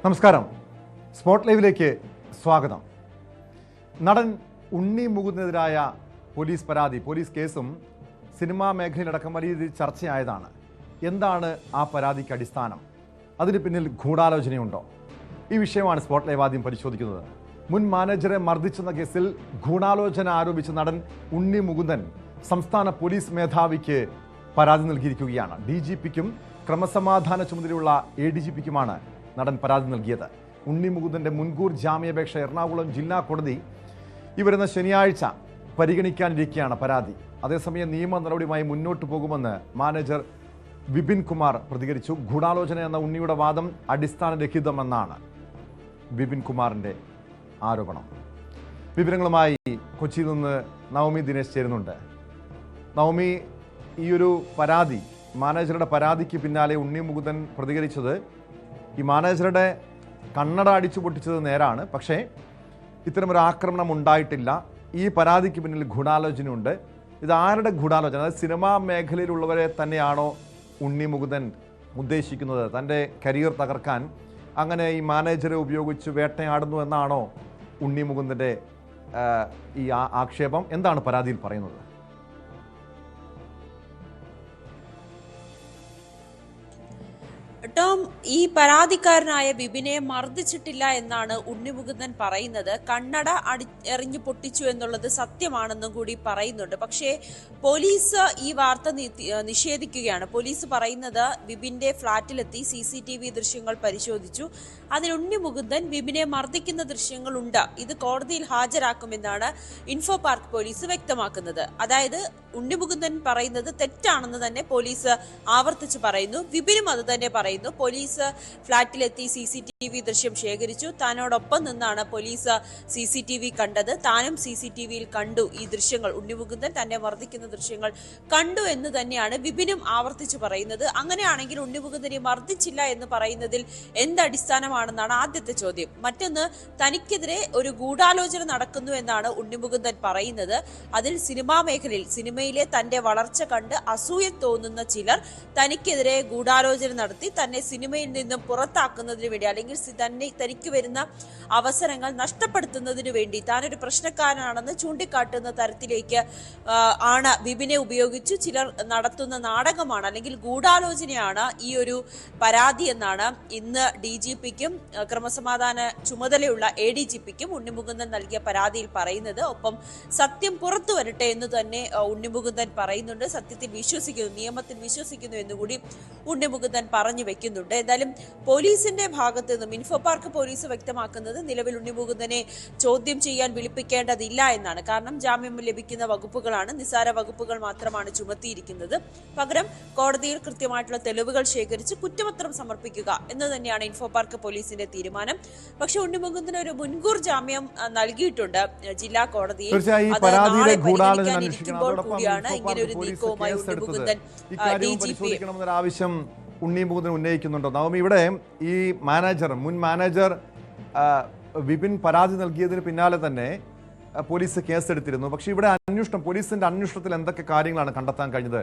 നമസ്കാരം. സ്പോട്ട് ലൈവിലേക്ക് സ്വാഗതം. നടൻ ഉണ്ണി മുകുന്ദനെതിരായ പോലീസ് പരാതി, പോലീസ് കേസും സിനിമാ മേഖലയിലടക്കം വലിയ രീതിയിൽ ചർച്ചയായതാണ്. എന്താണ് ആ പരാതിക്ക് അടിസ്ഥാനം? അതിന് പിന്നിൽ ഗൂഢാലോചനയുണ്ടോ? ഈ വിഷയമാണ് സ്പോട്ട് ലൈവ് ആദ്യം പരിശോധിക്കുന്നത്. മുൻ മാനേജറെ മർദ്ദിച്ചെന്ന കേസിൽ ഗൂഢാലോചന ആരോപിച്ച നടൻ ഉണ്ണി മുകുന്ദൻ സംസ്ഥാന പോലീസ് മേധാവിക്ക് പരാതി നൽകിയിരിക്കുകയാണ്. DGPക്കും ക്രമസമാധാന ചുമതലയുള്ള ADGPക്കുമാണ് നടൻ പരാതി നൽകിയത്. ഉണ്ണി മുകുന്ദന്റെ മുൻകൂർ ജാമ്യാപേക്ഷ എറണാകുളം ജില്ലാ കോടതി ഈ വരുന്ന ശനിയാഴ്ച പരിഗണിക്കാനിരിക്കെയാണ് പരാതി. അതേസമയം നിയമ നടപടിയുമായി മുന്നോട്ട് പോകുമെന്ന് മാനേജർ വിപിൻ കുമാർ പ്രതികരിച്ചു. ഗൂഢാലോചന എന്ന ഉണ്ണിയുടെ വാദം അടിസ്ഥാനരഹിതമെന്നാണ് വിപിൻ കുമാറിന്റെ ആരോപണം. വിവരങ്ങളുമായി കൊച്ചിയിൽ നിന്ന് നവമി ദിനേശ് ചേരുന്നുണ്ട്. നവമി, ഈ ഒരു പരാതി, മാനേജറുടെ പരാതിക്ക് പിന്നാലെ ഉണ്ണി മുകുന്ദൻ പ്രതികരിച്ചത് ഈ മാനേജറുടെ കണ്ണട അടിച്ചു പൊട്ടിച്ചത് നേരാണ്, പക്ഷേ ഇത്തരമൊരു ആക്രമണം ഉണ്ടായിട്ടില്ല. ഈ പരാതിക്ക് പിന്നിൽ ഗൂഢാലോചനയുണ്ട്. ഇത് ആരുടെ ഗൂഢാലോചന? അതായത് സിനിമാ മേഖലയിലുള്ളവരെ തന്നെയാണോ ഉണ്ണി മുകുന്ദൻ ഉദ്ദേശിക്കുന്നത്? തൻ്റെ കരിയർ തകർക്കാൻ അങ്ങനെ ഈ മാനേജറെ ഉപയോഗിച്ച് വേട്ടയാടുന്നു എന്നാണോ ഉണ്ണി മുകുന്ദൻ്റെ ഈ ആക്ഷേപം? എന്താണ് പരാതിയിൽ പറയുന്നത്? ടോം, ഈ പരാതിക്കാരനായ വിപിനെ മർദ്ദിച്ചിട്ടില്ല എന്നാണ് ഉണ്ണി മുകുന്ദൻ പറയുന്നത്. കണ്ണട എറിഞ്ഞു പൊട്ടിച്ചു എന്നുള്ളത് സത്യമാണെന്നും കൂടി പറയുന്നുണ്ട്. പക്ഷേ പോലീസ് ഈ വാർത്ത നിഷേധിക്കുകയാണ്. പോലീസ് പറയുന്നത് വിപിന്റെ ഫ്ളാറ്റിലെത്തി CCTV ദൃശ്യങ്ങൾ പരിശോധിച്ചു. അതിൽ ഉണ്ണി മുകുന്ദൻ വിപിനെ മർദ്ദിക്കുന്ന ദൃശ്യങ്ങളുണ്ട്, ഇത് കോടതിയിൽ ഹാജരാക്കുമെന്നാണ് ഇൻഫോ പാർക്ക് പോലീസ് വ്യക്തമാക്കുന്നത്. അതായത് ഉണ്ണി മുകുന്ദൻ പറയുന്നത് തെറ്റാണെന്ന് തന്നെ പോലീസ് ആവർത്തിച്ച് പറയുന്നു. വിപിനും അത് തന്നെ പറയുന്നു. പോലീസ് ഫ്ളാറ്റിലെത്തി CCTV ദൃശ്യം ശേഖരിച്ചു. താനോടൊപ്പം നിന്നാണ് പോലീസ് CCTV കണ്ടത്. താനും CCTVയിൽ കണ്ടു ഈ ദൃശ്യങ്ങൾ, ഉണ്ണി മുകുന്ദൻ തന്നെ മർദ്ദിക്കുന്ന ദൃശ്യങ്ങൾ കണ്ടു എന്ന് തന്നെയാണ് വിപിനും ആവർത്തിച്ച് പറയുന്നത്. അങ്ങനെയാണെങ്കിൽ ഉണ്ണി മുകുന്ദനെ മർദ്ദിച്ചില്ല എന്ന് പറയുന്നതിൽ എന്തടിസ്ഥാനമാണെന്നാണ് ആദ്യത്തെ ചോദ്യം. മറ്റൊന്ന്, തനിക്കെതിരെ ഒരു ഗൂഢാലോചന നടക്കുന്നു എന്നാണ് ഉണ്ണി മുകുന്ദൻ പറയുന്നത്. അതിൽ സിനിമാ മേഖലയിൽ, സിനിമയിലെ തന്റെ വളർച്ച കണ്ട് അസൂയ തോന്നുന്ന ചിലർ തനിക്കെതിരെ ഗൂഢാലോചന നടത്തി തന്നെ സിനിമയിൽ നിന്നും പുറത്താക്കുന്നതിന് വേണ്ടി, അല്ലെങ്കിൽ തനിക്ക് വരുന്ന അവസരങ്ങൾ നഷ്ടപ്പെടുത്തുന്നതിന് വേണ്ടി, താനൊരു പ്രശ്നക്കാരനാണെന്ന് ചൂണ്ടിക്കാട്ടുന്ന തരത്തിലേക്ക് ആണ് വിപിനെ ഉപയോഗിച്ച് ചിലർ നടത്തുന്ന നാടകമാണ്, അല്ലെങ്കിൽ ഗൂഢാലോചനയാണ് ഈ ഒരു പരാതി എന്നാണ് ഇന്ന് DGPക്കും ക്രമസമാധാന ചുമതലയുള്ള ADGPക്കും ഉണ്ണി മുകുന്ദൻ നൽകിയ പരാതിയിൽ പറയുന്നത്. ഒപ്പം സത്യം പുറത്തു വരട്ടെ എന്ന് തന്നെ ഉണ്ണി മുകുന്ദൻ പറയുന്നുണ്ട്. സത്യത്തിൽ വിശ്വസിക്കുന്നു, നിയമത്തിൽ വിശ്വസിക്കുന്നു എന്നുകൂടി ഉണ്ണി മുകുന്ദൻ പറഞ്ഞു വെക്കുന്നുണ്ട്. എന്തായാലും പോലീസിന്റെ ഭാഗത്ത് നിന്നും ഇൻഫോ പാർക്ക് പോലീസ് വ്യക്തമാക്കുന്നത് നിലവിൽ ഉണ്ണി മുകുന്ദനെ ചോദ്യം ചെയ്യാൻ വിളിപ്പിക്കേണ്ടതില്ല എന്നാണ്. കാരണം ജാമ്യം ലഭിക്കുന്ന വകുപ്പുകളാണ്, നിസ്സാര വകുപ്പുകൾ മാത്രമാണ് ചുമത്തിയിരിക്കുന്നത്. പകരം കോടതിയിൽ കൃത്യമായിട്ടുള്ള തെളിവുകൾ ശേഖരിച്ച് കുറ്റപത്രം സമർപ്പിക്കുക എന്ന് തന്നെയാണ് ഇൻഫോ പാർക്ക് പോലീസിന്റെ തീരുമാനം. പക്ഷെ ഉണ്ണി മുകുന്ദന് ഒരു മുൻകൂർ ജാമ്യം നൽകിയിട്ടുണ്ട് ജില്ലാ കോടതിയിൽ. പരിഗണിക്കാനിരിക്കുമ്പോൾ കൂടിയാണ് ഇങ്ങനെ ഒരു നീക്കവുമായി ഉണ്ണി മുകുന്ദൻ DGP ആവശ്യം ഉണ്ണി മുകുന്ദൻ ഉന്നയിക്കുന്നുണ്ടോ? നവമി, ഇവിടെ ഈ മുൻ മാനേജർ വിപിൻ പരാതി നൽകിയതിന് പിന്നാലെ തന്നെ പോലീസ് കേസെടുത്തിരുന്നു. പക്ഷേ ഇവിടെ പോലീസിന്റെ അന്വേഷണത്തിൽ എന്തൊക്കെ കാര്യങ്ങളാണ് കണ്ടെത്താൻ കഴിഞ്ഞത്?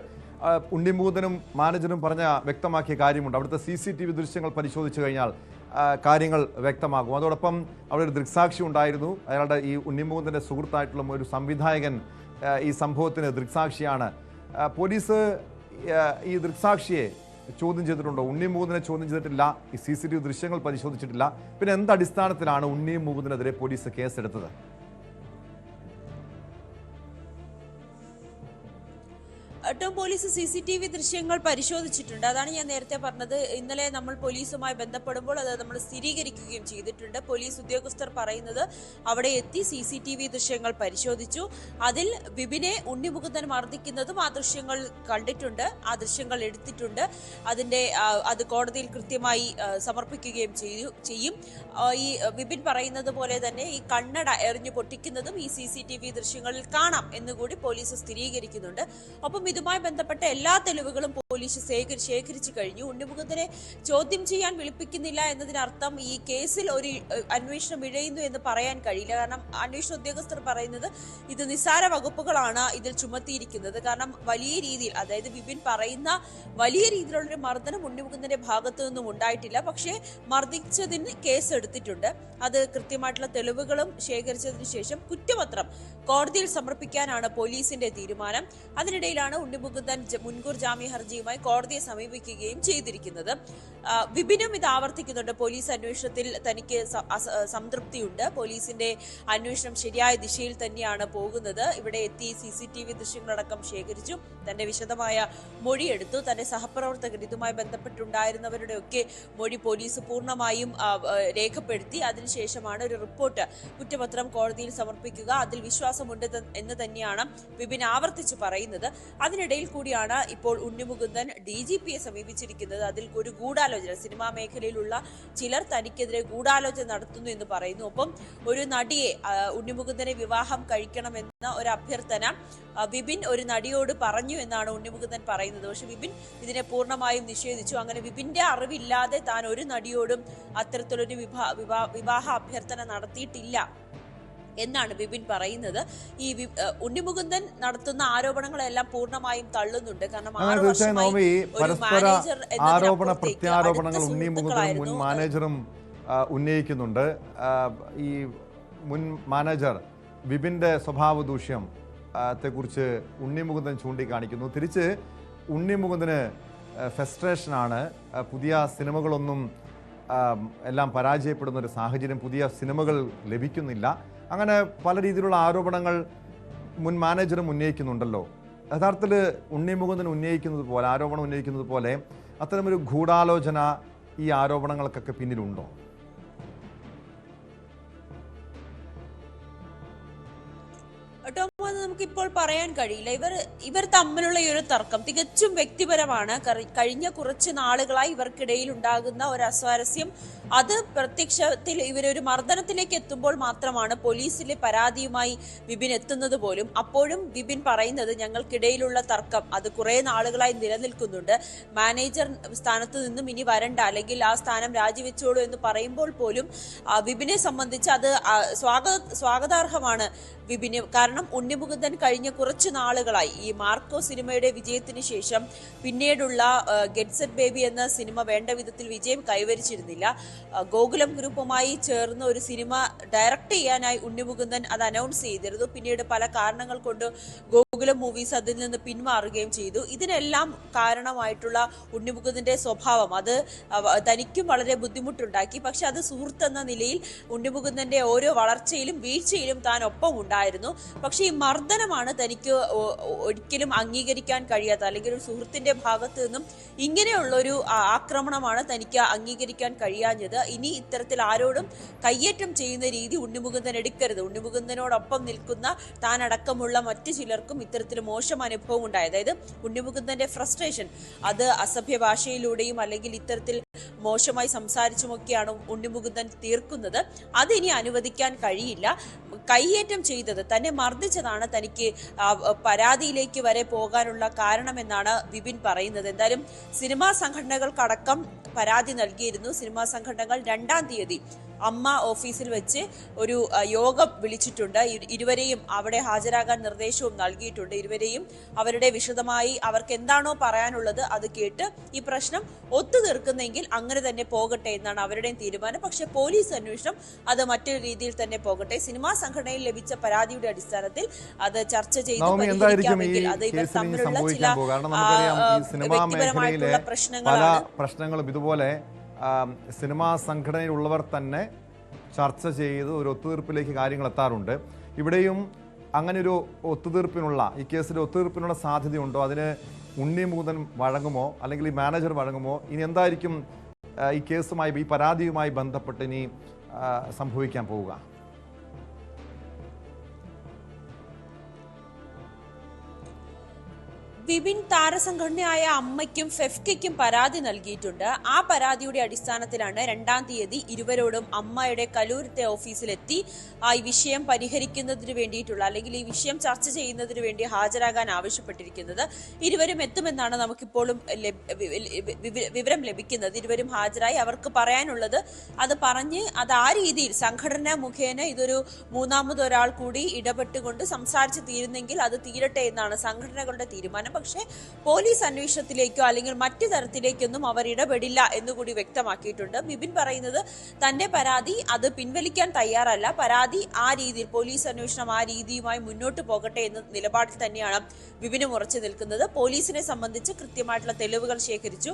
ഉണ്ണി മുകുന്ദനും മാനേജറും വ്യക്തമാക്കിയ കാര്യമുണ്ട്. അവിടുത്തെ CCTV ദൃശ്യങ്ങൾ പരിശോധിച്ചു കഴിഞ്ഞാൽ കാര്യങ്ങൾ വ്യക്തമാകും. അതോടൊപ്പം അവിടെ ഒരു ദൃക്സാക്ഷി ഉണ്ടായിരുന്നു. അയാളുടെ ഈ ഉണ്ണി മുകുന്ദന്റെ സുഹൃത്തായിട്ടുള്ള ഒരു സംവിധായകൻ ഈ സംഭവത്തിന് ദൃക്സാക്ഷിയാണ്. പോലീസ് ഈ ദൃക്സാക്ഷിയെ ചോദ്യം ചെയ്തിട്ടുണ്ടോ? ഉണ്ണി മുകുന്ദനെ ചോദ്യം ചെയ്തിട്ടില്ല. ഈ CCTV ദൃശ്യങ്ങൾ പരിശോധിച്ചിട്ടില്ല. പിന്നെ എന്തടിസ്ഥാനത്തിലാണ് ഉണ്ണി മുകുന്ദനെതിരെ പോലീസ് കേസെടുത്തത്? പോലീസ് CCTV ദൃശ്യങ്ങൾ പരിശോധിച്ചിട്ടുണ്ട്. അതാണ് ഞാൻ നേരത്തെ പറഞ്ഞത്. ഇന്നലെ നമ്മൾ പോലീസുമായി ബന്ധപ്പെടുമ്പോൾ അത് നമ്മൾ സ്ഥിരീകരിക്കുകയും ചെയ്തിട്ടുണ്ട്. പോലീസ് ഉദ്യോഗസ്ഥർ പറയുന്നത് അവിടെ എത്തി CCTV ദൃശ്യങ്ങൾ പരിശോധിച്ചു. അതിൽ വിപിനെ ഉണ്ണി മുകുന്ദൻ മർദ്ദിക്കുന്നതും ആ ദൃശ്യങ്ങൾ കണ്ടിട്ടുണ്ട്, ആ ദൃശ്യങ്ങൾ എടുത്തിട്ടുണ്ട്. അത് കോടതിയിൽ കൃത്യമായി സമർപ്പിക്കുകയും ചെയ്യും. ഈ വിപിൻ പറയുന്നത് പോലെ തന്നെ ഈ കണ്ണട എറിഞ്ഞു പൊട്ടിക്കുന്നതും ഈ CCTV ദൃശ്യങ്ങളിൽ കാണാം എന്നുകൂടി പോലീസ് സ്ഥിരീകരിക്കുന്നുണ്ട്. ഒപ്പം ഇതുമായി ഇതുമായി ബന്ധപ്പെട്ട എല്ലാ തെളിവുകളും പോലീസ് ശേഖരിച്ചു കഴിഞ്ഞു. ഉണ്ണിമുകുന്ദനെ ചോദ്യം ചെയ്യാൻ വിളിപ്പിക്കുന്നില്ല എന്നതിനർത്ഥം ഈ കേസിൽ ഒരു അന്വേഷണം ഇഴയുന്നു എന്ന് പറയാൻ കഴിയില്ല. കാരണം അന്വേഷണ ഉദ്യോഗസ്ഥർ പറയുന്നത് ഇത് നിസ്സാര വകുപ്പുകളാണ് ഇതിൽ ചുമത്തിയിരിക്കുന്നത്. കാരണം വലിയ രീതിയിൽ, അതായത് വിപിൻ പറയുന്ന വലിയ രീതിയിലുള്ളൊരു മർദ്ദനം ഉണ്ണിമുകുന്ദന്റെ ഭാഗത്തു നിന്നും ഉണ്ടായിട്ടില്ല. പക്ഷേ മർദ്ദിച്ചതിന് കേസ് എടുത്തിട്ടുണ്ട്. അത് കൃത്യമായിട്ടുള്ള തെളിവുകളും ശേഖരിച്ചതിന് ശേഷം കുറ്റപത്രം കോടതിയിൽ സമർപ്പിക്കാനാണ് പോലീസിന്റെ തീരുമാനം. അതിനിടയിലാണ് ഉണ്ണിമുകുന്ദൻ മുൻകൂർ ജാമ്യ ഹർജിയുമായി കോടതിയെ സമീപിക്കുകയും ചെയ്തിരിക്കുന്നത്. വിപിനും ഇത് ആവർത്തിക്കുന്നുണ്ട്. പോലീസ് അന്വേഷണത്തിൽ തനിക്ക് സംതൃപ്തിയുണ്ട്. പോലീസിന്റെ അന്വേഷണം ശരിയായ ദിശയിൽ തന്നെയാണ് പോകുന്നത്. ഇവിടെ എത്തി CCTV ദൃശ്യങ്ങളടക്കം ശേഖരിച്ചു. തന്റെ വിശദമായ മൊഴിയെടുത്തു. തന്റെ സഹപ്രവർത്തകർ ഇതുമായി ബന്ധപ്പെട്ടുണ്ടായിരുന്നവരുടെ ഒക്കെ മൊഴി പോലീസ് പൂർണ്ണമായും രേഖപ്പെടുത്തി. അതിനുശേഷമാണ് ഒരു റിപ്പോർട്ട്, കുറ്റപത്രം കോടതിയിൽ സമർപ്പിക്കുക. അതിൽ വിശ്വാസമുണ്ട് എന്ന് തന്നെയാണ് വിപിൻ ആവർത്തിച്ച് പറയുന്നത്. അതിനിടയിൽ കൂടിയാണ് ഇപ്പോൾ ഉണ്ണിമുകുന്ദൻ DGPയെ സമീപിച്ചിരിക്കുന്നത്. അതിൽ ഒരു ഗൂഢാലോചന, സിനിമാ മേഖലയിലുള്ള ചിലർ തനിക്കെതിരെ ഗൂഢാലോചന നടത്തുന്നു എന്ന് പറയുന്നു. ഒപ്പം ഒരു നടിയെ, ഉണ്ണിമുകുന്ദനെ വിവാഹം കഴിക്കണമെന്ന ഒരു അഭ്യർത്ഥന വിപിൻ ഒരു നടിയോട് പറഞ്ഞു എന്നാണ് ഉണ്ണിമുകുന്ദൻ പറയുന്നത്. പക്ഷെ വിപിൻ ഇതിനെ പൂർണ്ണമായും നിഷേധിച്ചു. അങ്ങനെ വിപിന്റെ അറിവില്ലാതെ താൻ ഒരു നടിയോടും അത്തരത്തിലൊരു വിവാഹ അഭ്യർത്ഥന നടത്തിയിട്ടില്ല എന്നാണ് വിപിൻ പറയുന്നത്. ഈ ഉണ്ണിമുകുന്ദൻ നടത്തുന്ന ആരോപണങ്ങളെല്ലാം പൂർണ്ണമായും തള്ളുന്നുണ്ട്. കാരണം പരസ്പര ആരോപണ പ്രത്യാരോപണങ്ങൾ ഉണ്ണിമുകുന്ദനും മുൻ മാനേജറും ഉന്നയിക്കുന്നുണ്ട്. ഈ മുൻ മാനേജർ വിപിന്റെ സ്വഭാവ ദൂഷ്യം ത്തെക്കുറിച്ച് ഉണ്ണിമുകുന്ദൻ ചൂണ്ടിക്കാണിക്കുന്നു. തിരിച്ച് ഉണ്ണിമുകുന്ദന് ഫ്രസ്ട്രേഷനാണ്. പുതിയ സിനിമകളൊന്നും എല്ലാം പരാജയപ്പെടുന്ന ഒരു സാഹചര്യം, പുതിയ സിനിമകൾ ലഭിക്കുന്നില്ല. അങ്ങനെ പല രീതിയിലുള്ള ആരോപണങ്ങൾ മുൻ മാനേജറും ഉന്നയിക്കുന്നുണ്ടല്ലോ. യഥാർത്ഥത്തിൽ ഉണ്ണിമുകുന്ദൻ ഉന്നയിക്കുന്നത് പോലെ, ആരോപണം ഉന്നയിക്കുന്നത് പോലെ അത്തരമൊരു ഗൂഢാലോചന ഈ ആരോപണങ്ങൾക്കൊക്കെ പിന്നിലുണ്ടോ? നമുക്കിപ്പോൾ പറയാൻ കഴിയില്ല. ഇവർ തമ്മിലുള്ള ഈ ഒരു തർക്കം തികച്ചും വ്യക്തിപരമാണ്. കഴിഞ്ഞ കുറച്ച് നാളുകളായി ഇവർക്കിടയിൽ ഉണ്ടാകുന്ന ഒരു അസ്വാരസ്യം, അത് പ്രത്യക്ഷത്തിൽ ഇവരൊരു മർദ്ദനത്തിലേക്ക് എത്തുമ്പോൾ മാത്രമാണ് പോലീസിലെ പരാതിയുമായി വിപിൻ എത്തുന്നത് പോലും. അപ്പോഴും വിപിൻ പറയുന്നത് ഞങ്ങൾക്കിടയിലുള്ള തർക്കം അത് കുറെ നാളുകളായി നിലനിൽക്കുന്നുണ്ട്. മാനേജർ സ്ഥാനത്ത് നിന്നും ഇനി വരണ്ട, അല്ലെങ്കിൽ ആ സ്ഥാനം രാജിവെച്ചോളൂ എന്ന് പറയുമ്പോൾ പോലും വിപിനെ സംബന്ധിച്ച് അത് സ്വാഗതാർഹമാണ് വിപിന്. കാരണം ഉണ്ണിമുകുന്ദൻ കഴിഞ്ഞ കുറച്ച് നാളുകളായി ഈ മാർക്കോ സിനിമയുടെ വിജയത്തിന് ശേഷം പിന്നീടുള്ള ഗെറ്റ് സെറ്റ് ബേബി എന്ന സിനിമ വേണ്ട വിധത്തിൽ വിജയം കൈവരിച്ചിരുന്നില്ല. ഗോകുലം ഗ്രൂപ്പുമായി ചേർന്ന് ഒരു സിനിമ ഡയറക്റ്റ് ചെയ്യാനായി ഉണ്ണിമുകുന്ദൻ അത് അനൗൺസ് ചെയ്തിരുന്നു. പിന്നീട് പല കാരണങ്ങൾ കൊണ്ട് ഗോകുലം മൂവീസ് അതിൽ നിന്ന് പിന്മാറുകയും ചെയ്തു. ഇതിനെല്ലാം കാരണമായിട്ടുള്ള ഉണ്ണിമുകുന്ദന്റെ സ്വഭാവം അത് തനിക്കും വളരെ ബുദ്ധിമുട്ടുണ്ടാക്കി. പക്ഷെ അത് സുഹൃത്തെന്ന നിലയിൽ ഉണ്ണിമുകുന്ദന്റെ ഓരോ വളർച്ചയിലും വീഴ്ചയിലും താൻ ഒപ്പം ഉണ്ടായിരുന്നു. പക്ഷെ ഈ മർദ്ദനമാണ് തനിക്ക് ഒരിക്കലും അംഗീകരിക്കാൻ കഴിയാത്ത, അല്ലെങ്കിൽ ഒരു സുഹൃത്തിന്റെ ഭാഗത്ത് നിന്നും ഇങ്ങനെയുള്ളൊരു ആക്രമണമാണ് തനിക്ക് അംഗീകരിക്കാൻ കഴിയാഞ്ഞത്. ഇനി ഇത്തരത്തിൽ ആരോടും കയ്യേറ്റം ചെയ്യുന്ന രീതി ഉണ്ണിമുകുന്ദൻ എടുക്കരുത്. ഉണ്ണിമുകുന്ദനോടൊപ്പം നിൽക്കുന്ന താൻ അടക്കമുള്ള മറ്റു ചിലർക്കും ഇത്തരത്തിൽ മോശം അനുഭവം ഉണ്ടായി. അതായത് ഉണ്ണിമുകുന്ദന്റെ ഫ്രസ്ട്രേഷൻ അത് അസഭ്യ ഭാഷയിലൂടെയും അല്ലെങ്കിൽ ഇത്തരത്തിൽ മോശമായി സംസാരിച്ചുമൊക്കെയാണ് ഉണ്ണിമുകുന്ദൻ തീർക്കുന്നത്. അതിനി അനുവദിക്കാൻ കഴിയില്ല. കയ്യേറ്റം ചെയ്തത്, തന്നെ മർദ്ദിച്ചതാണ് തനിക്ക് പരാതിയിലേക്ക് വരെ പോകാനുള്ള കാരണമെന്നാണ് വിപിൻ പറയുന്നത്. എന്തായാലും സിനിമാ സംഘടനകൾക്കടക്കം പരാതി നൽകിയിരുന്നു. സിനിമാ സംഘടനകൾ 2-ാം തീയതി അമ്മ ഓഫീസിൽ വെച്ച് ഒരു യോഗം വിളിച്ചിട്ടുണ്ട്. ഇരുവരെയും അവിടെ ഹാജരാകാൻ നിർദ്ദേശവും നൽകിയിട്ടുണ്ട്. ഇരുവരെയും അവരുടെ വിശദമായി അവർക്ക് എന്താണോ പറയാനുള്ളത് അത് കേട്ട് ഈ പ്രശ്നം ഒത്തുതീർക്കുന്നെങ്കിൽ അങ്ങനെ തന്നെ പോകട്ടെ എന്നാണ് അവരുടെയും തീരുമാനം. പക്ഷെ പോലീസ് അന്വേഷണം അത് മറ്റൊരു രീതിയിൽ തന്നെ പോകട്ടെ. സിനിമാ സംഘടനയിൽ ലഭിച്ച പരാതിയുടെ അടിസ്ഥാനത്തിൽ അത് ചർച്ച ചെയ്ത് പരിഹരിക്കാമെങ്കിൽ അത് ഇവർ തമ്മിലുള്ള ചില വ്യക്തിപരമായിട്ടുള്ള പ്രശ്നങ്ങളും ഇതുപോലെ സിനിമാ സംഘടനയിലുള്ളവർ തന്നെ ചർച്ച ചെയ്ത് ഒരു ഒത്തുതീർപ്പിലേക്ക് കാര്യങ്ങൾ എത്താറുണ്ട്. ഇവിടെയും അങ്ങനെ ഒരു ഒത്തുതീർപ്പിനുള്ള, ഈ കേസിൽ ഒത്തുതീർപ്പിനുള്ള സാധ്യതയുണ്ടോ? അതിന് ഉണ്ണിമുകുന്ദൻ വഴങ്ങുമോ, അല്ലെങ്കിൽ ഈ മാനേജർ വഴങ്ങുമോ? ഇനി എന്തായിരിക്കും ഈ കേസുമായി, ഈ പരാതിയുമായി ബന്ധപ്പെട്ട് ഇനി സംഭവിക്കാൻ പോവുക? വിപിൻ താരസംഘടനയായ അമ്മയ്ക്കും ഫെഫ്കയ്ക്കും പരാതി നൽകിയിട്ടുണ്ട്. ആ പരാതിയുടെ അടിസ്ഥാനത്തിലാണ് 2-ാം തീയതി ഇരുവരോടും അമ്മയുടെ കലൂരത്തെ ഓഫീസിലെത്തി ഈ വിഷയം പരിഹരിക്കുന്നതിന് വേണ്ടിയിട്ടുള്ള അല്ലെങ്കിൽ ഈ വിഷയം ചർച്ച ചെയ്യുന്നതിന് വേണ്ടി ഹാജരാകാൻ ആവശ്യപ്പെട്ടിരിക്കുന്നത്. ഇരുവരും എത്തുമെന്നാണ് നമുക്കിപ്പോഴും വിവരം ലഭിക്കുന്നത്. ഇരുവരും ഹാജരായി അവർക്ക് പറയാനുള്ളത് അത് പറഞ്ഞ് അത് ആ രീതിയിൽ സംഘടന മുഖേന ഇതൊരു മൂന്നാമതൊരാൾ കൂടി ഇടപെട്ടുകൊണ്ട് സംസാരിച്ച് തീരുന്നെങ്കിൽ അത് തീരട്ടെ എന്നാണ് സംഘടനകളുടെ തീരുമാനം. പക്ഷേ പോലീസ് അന്വേഷണത്തിലേക്കോ അല്ലെങ്കിൽ മറ്റു തരത്തിലേക്കൊന്നും അവർ ഇടപെടില്ല എന്നുകൂടി വ്യക്തമാക്കിയിട്ടുണ്ട്. ബിബിൻ പറയുന്നത് തന്റെ പരാതി അത് പിൻവലിക്കാൻ തയ്യാറല്ല, പരാതി ആ രീതിയിൽ പോലീസ് അന്വേഷണം ആ രീതിയുമായി മുന്നോട്ട് പോകട്ടെ എന്ന നിലപാടിൽ തന്നെയാണ് ബിബിനും ഉറച്ചു നിൽക്കുന്നത്. പോലീസിനെ സംബന്ധിച്ച് കൃത്യമായിട്ടുള്ള തെളിവുകൾ ശേഖരിച്ചു,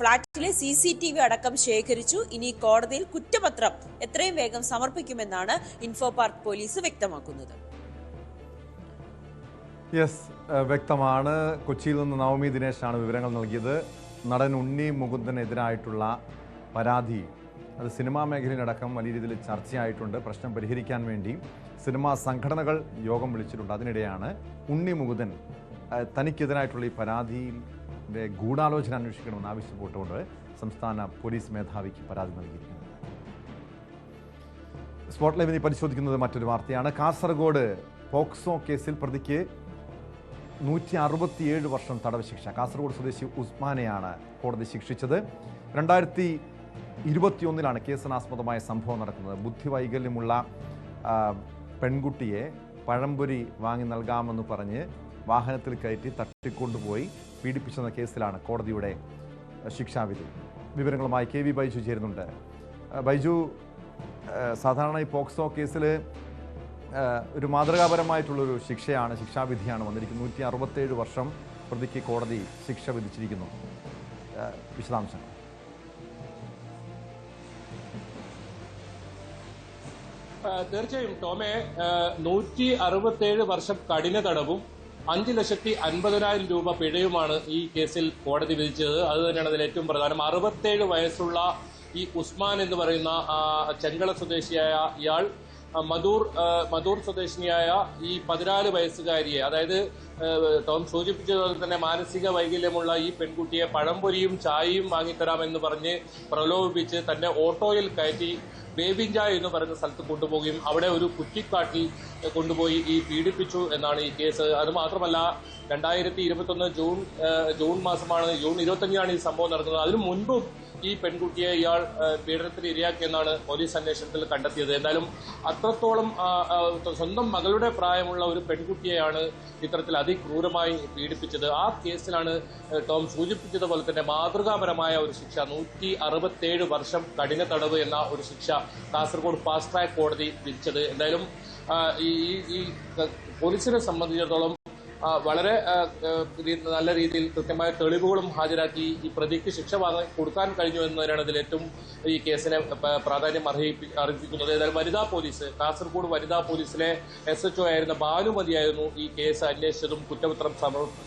ഫ്ളാറ്റിലെ CCTV അടക്കം ശേഖരിച്ചു. ഇനി കോടതിയിൽ കുറ്റപത്രം എത്രയും വേഗം സമർപ്പിക്കുമെന്നാണ് ഇൻഫോ പാർക്ക് പോലീസ് വ്യക്തമാക്കുന്നത്. യെസ്, വ്യക്തമാണ്. കൊച്ചിയിൽ നിന്ന് നവമി ദിനേശാണ് വിവരങ്ങൾ നൽകിയത്. നടൻ ഉണ്ണി മുകുന്ദനെതിരായിട്ടുള്ള പരാതി അത് സിനിമാ മേഖലയിലടക്കം വലിയ രീതിയിൽ ചർച്ചയായിട്ടുണ്ട്. പ്രശ്നം പരിഹരിക്കാൻ വേണ്ടി സിനിമാ സംഘടനകൾ യോഗം വിളിച്ചിട്ടുണ്ട്. അതിനിടെയാണ് ഉണ്ണി മുകുന്ദൻ തനിക്കെതിരായിട്ടുള്ള ഈ പരാതിയുടെ ഗൂഢാലോചന അന്വേഷിക്കണമെന്ന് ആവശ്യപ്പെട്ടുകൊണ്ട് സംസ്ഥാന പോലീസ് മേധാവിക്ക് പരാതി നൽകിയിരിക്കുന്നത്. സ്പോട്ട് ലൈവ് പരിശോധിക്കുന്നത് മറ്റൊരു വാർത്തയാണ്. കാസർഗോഡ് പോക്സോ കേസിൽ പ്രതിക്ക് 167 വർഷം തടവ് ശിക്ഷ. കാസർഗോഡ് സ്വദേശി ഉസ്മാനെയാണ് കോടതി ശിക്ഷിച്ചത്. 2021 കേസിനാസ്പദമായ സംഭവം നടക്കുന്നത്. ബുദ്ധിവൈകല്യമുള്ള പെൺകുട്ടിയെ പഴംപൊരി വാങ്ങി നൽകാമെന്ന് പറഞ്ഞ് വാഹനത്തിൽ കയറ്റി തട്ടിക്കൊണ്ടുപോയി പീഡിപ്പിച്ചെന്ന കേസിലാണ് കോടതിയുടെ ശിക്ഷാവിധി. വിവരങ്ങളുമായി KV ബൈജു ചേരുന്നുണ്ട്. ബൈജു, സാധാരണ ഈ പോക്സോ കേസിൽ ഒരു മാതൃകാപരമായിട്ടുള്ളൊരു ശിക്ഷാവിധിയാണ് വന്നിരിക്കുന്നത്. 167 വർഷം പ്രതിക്ക് കോടതി ശിക്ഷ വിധിച്ചിരിക്കുന്നു. വിശദാംശങ്ങൾ. തീർച്ചയായും ടോമെ, 167 വർഷം കഠിന തടവും 5,50,000 രൂപ പിഴയുമാണ് ഈ കേസിൽ കോടതി വിധിച്ചത്. അത് തന്നെയാണ് അതിൽ ഏറ്റവും പ്രധാനം. 67 വയസ്സുള്ള ഈ ഉസ്മാൻ എന്ന് പറയുന്ന ചെങ്കള സ്വദേശിയായ ഇയാൾ മധൂർ സ്വദേശിനിയായ ഈ 14 വയസ്സുകാരിയെ, അതായത് ടോം സൂചിപ്പിച്ചതുപോലെ തന്നെ മാനസിക വൈകല്യമുള്ള ഈ പെൺകുട്ടിയെ പഴംപൊരിയും ചായയും വാങ്ങിത്തരാമെന്ന് പറഞ്ഞ് പ്രലോഭിപ്പിച്ച് തന്റെ ഓട്ടോയിൽ കയറ്റി ബേബിഞ്ച എന്ന് പറയുന്ന സ്ഥലത്ത് കൊണ്ടുപോവുകയും അവിടെ ഒരു കുറ്റിക്കാട്ടിൽ കൊണ്ടുപോയി ഈ പീഡിപ്പിച്ചു എന്നാണ് ഈ കേസ്. അത് മാത്രമല്ല 2021 ജൂൺ മാസമാണ്, ജൂൺ 25 ഈ സംഭവം നടക്കുന്നത്. അതിനു മുൻപും ഈ പെൺകുട്ടിയെ ഇയാൾ പീഡനത്തിന് ഇരയാക്കിയെന്നാണ് പോലീസ് അന്വേഷണത്തിൽ കണ്ടെത്തിയത്. എന്തായാലും അത്രത്തോളം സ്വന്തം മകളുടെ പ്രായമുള്ള ഒരു പെൺകുട്ടിയെയാണ് ഇത്തരത്തിൽ അതിക്രൂരമായി പീഡിപ്പിച്ചത്. ആ കേസിലാണ് ടോം സൂചിപ്പിച്ചതുപോലെ തന്നെ മാതൃകാപരമായ ഒരു ശിക്ഷ, 167 വർഷം കഠിന തടവ് എന്ന ഒരു ശിക്ഷ കാസർഗോഡ് ഫാസ്റ്റ് ട്രാക്ക് കോടതി വിധിച്ചത്. എന്തായാലും ഈ പോലീസിനെ സംബന്ധിച്ചിടത്തോളം വളരെ നല്ല രീതിയിൽ കൃത്യമായ തെളിവുകളും ഹാജരാക്കി ഈ പ്രതിക്ക് ശിക്ഷ കൊടുക്കാൻ കഴിഞ്ഞു എന്നതിനാണ് ഇതിൽ ഏറ്റവും ഈ കേസിനെ പ്രാധാന്യം അർഹിക്കുന്നത്. ഏതായാലും വനിതാ പോലീസ്, കാസർഗോഡ് വനിതാ പോലീസിലെ SHO ആയിരുന്ന ഭാനുമതിയായിരുന്നു ഈ കേസ് അന്വേഷിച്ചതും കുറ്റപത്രം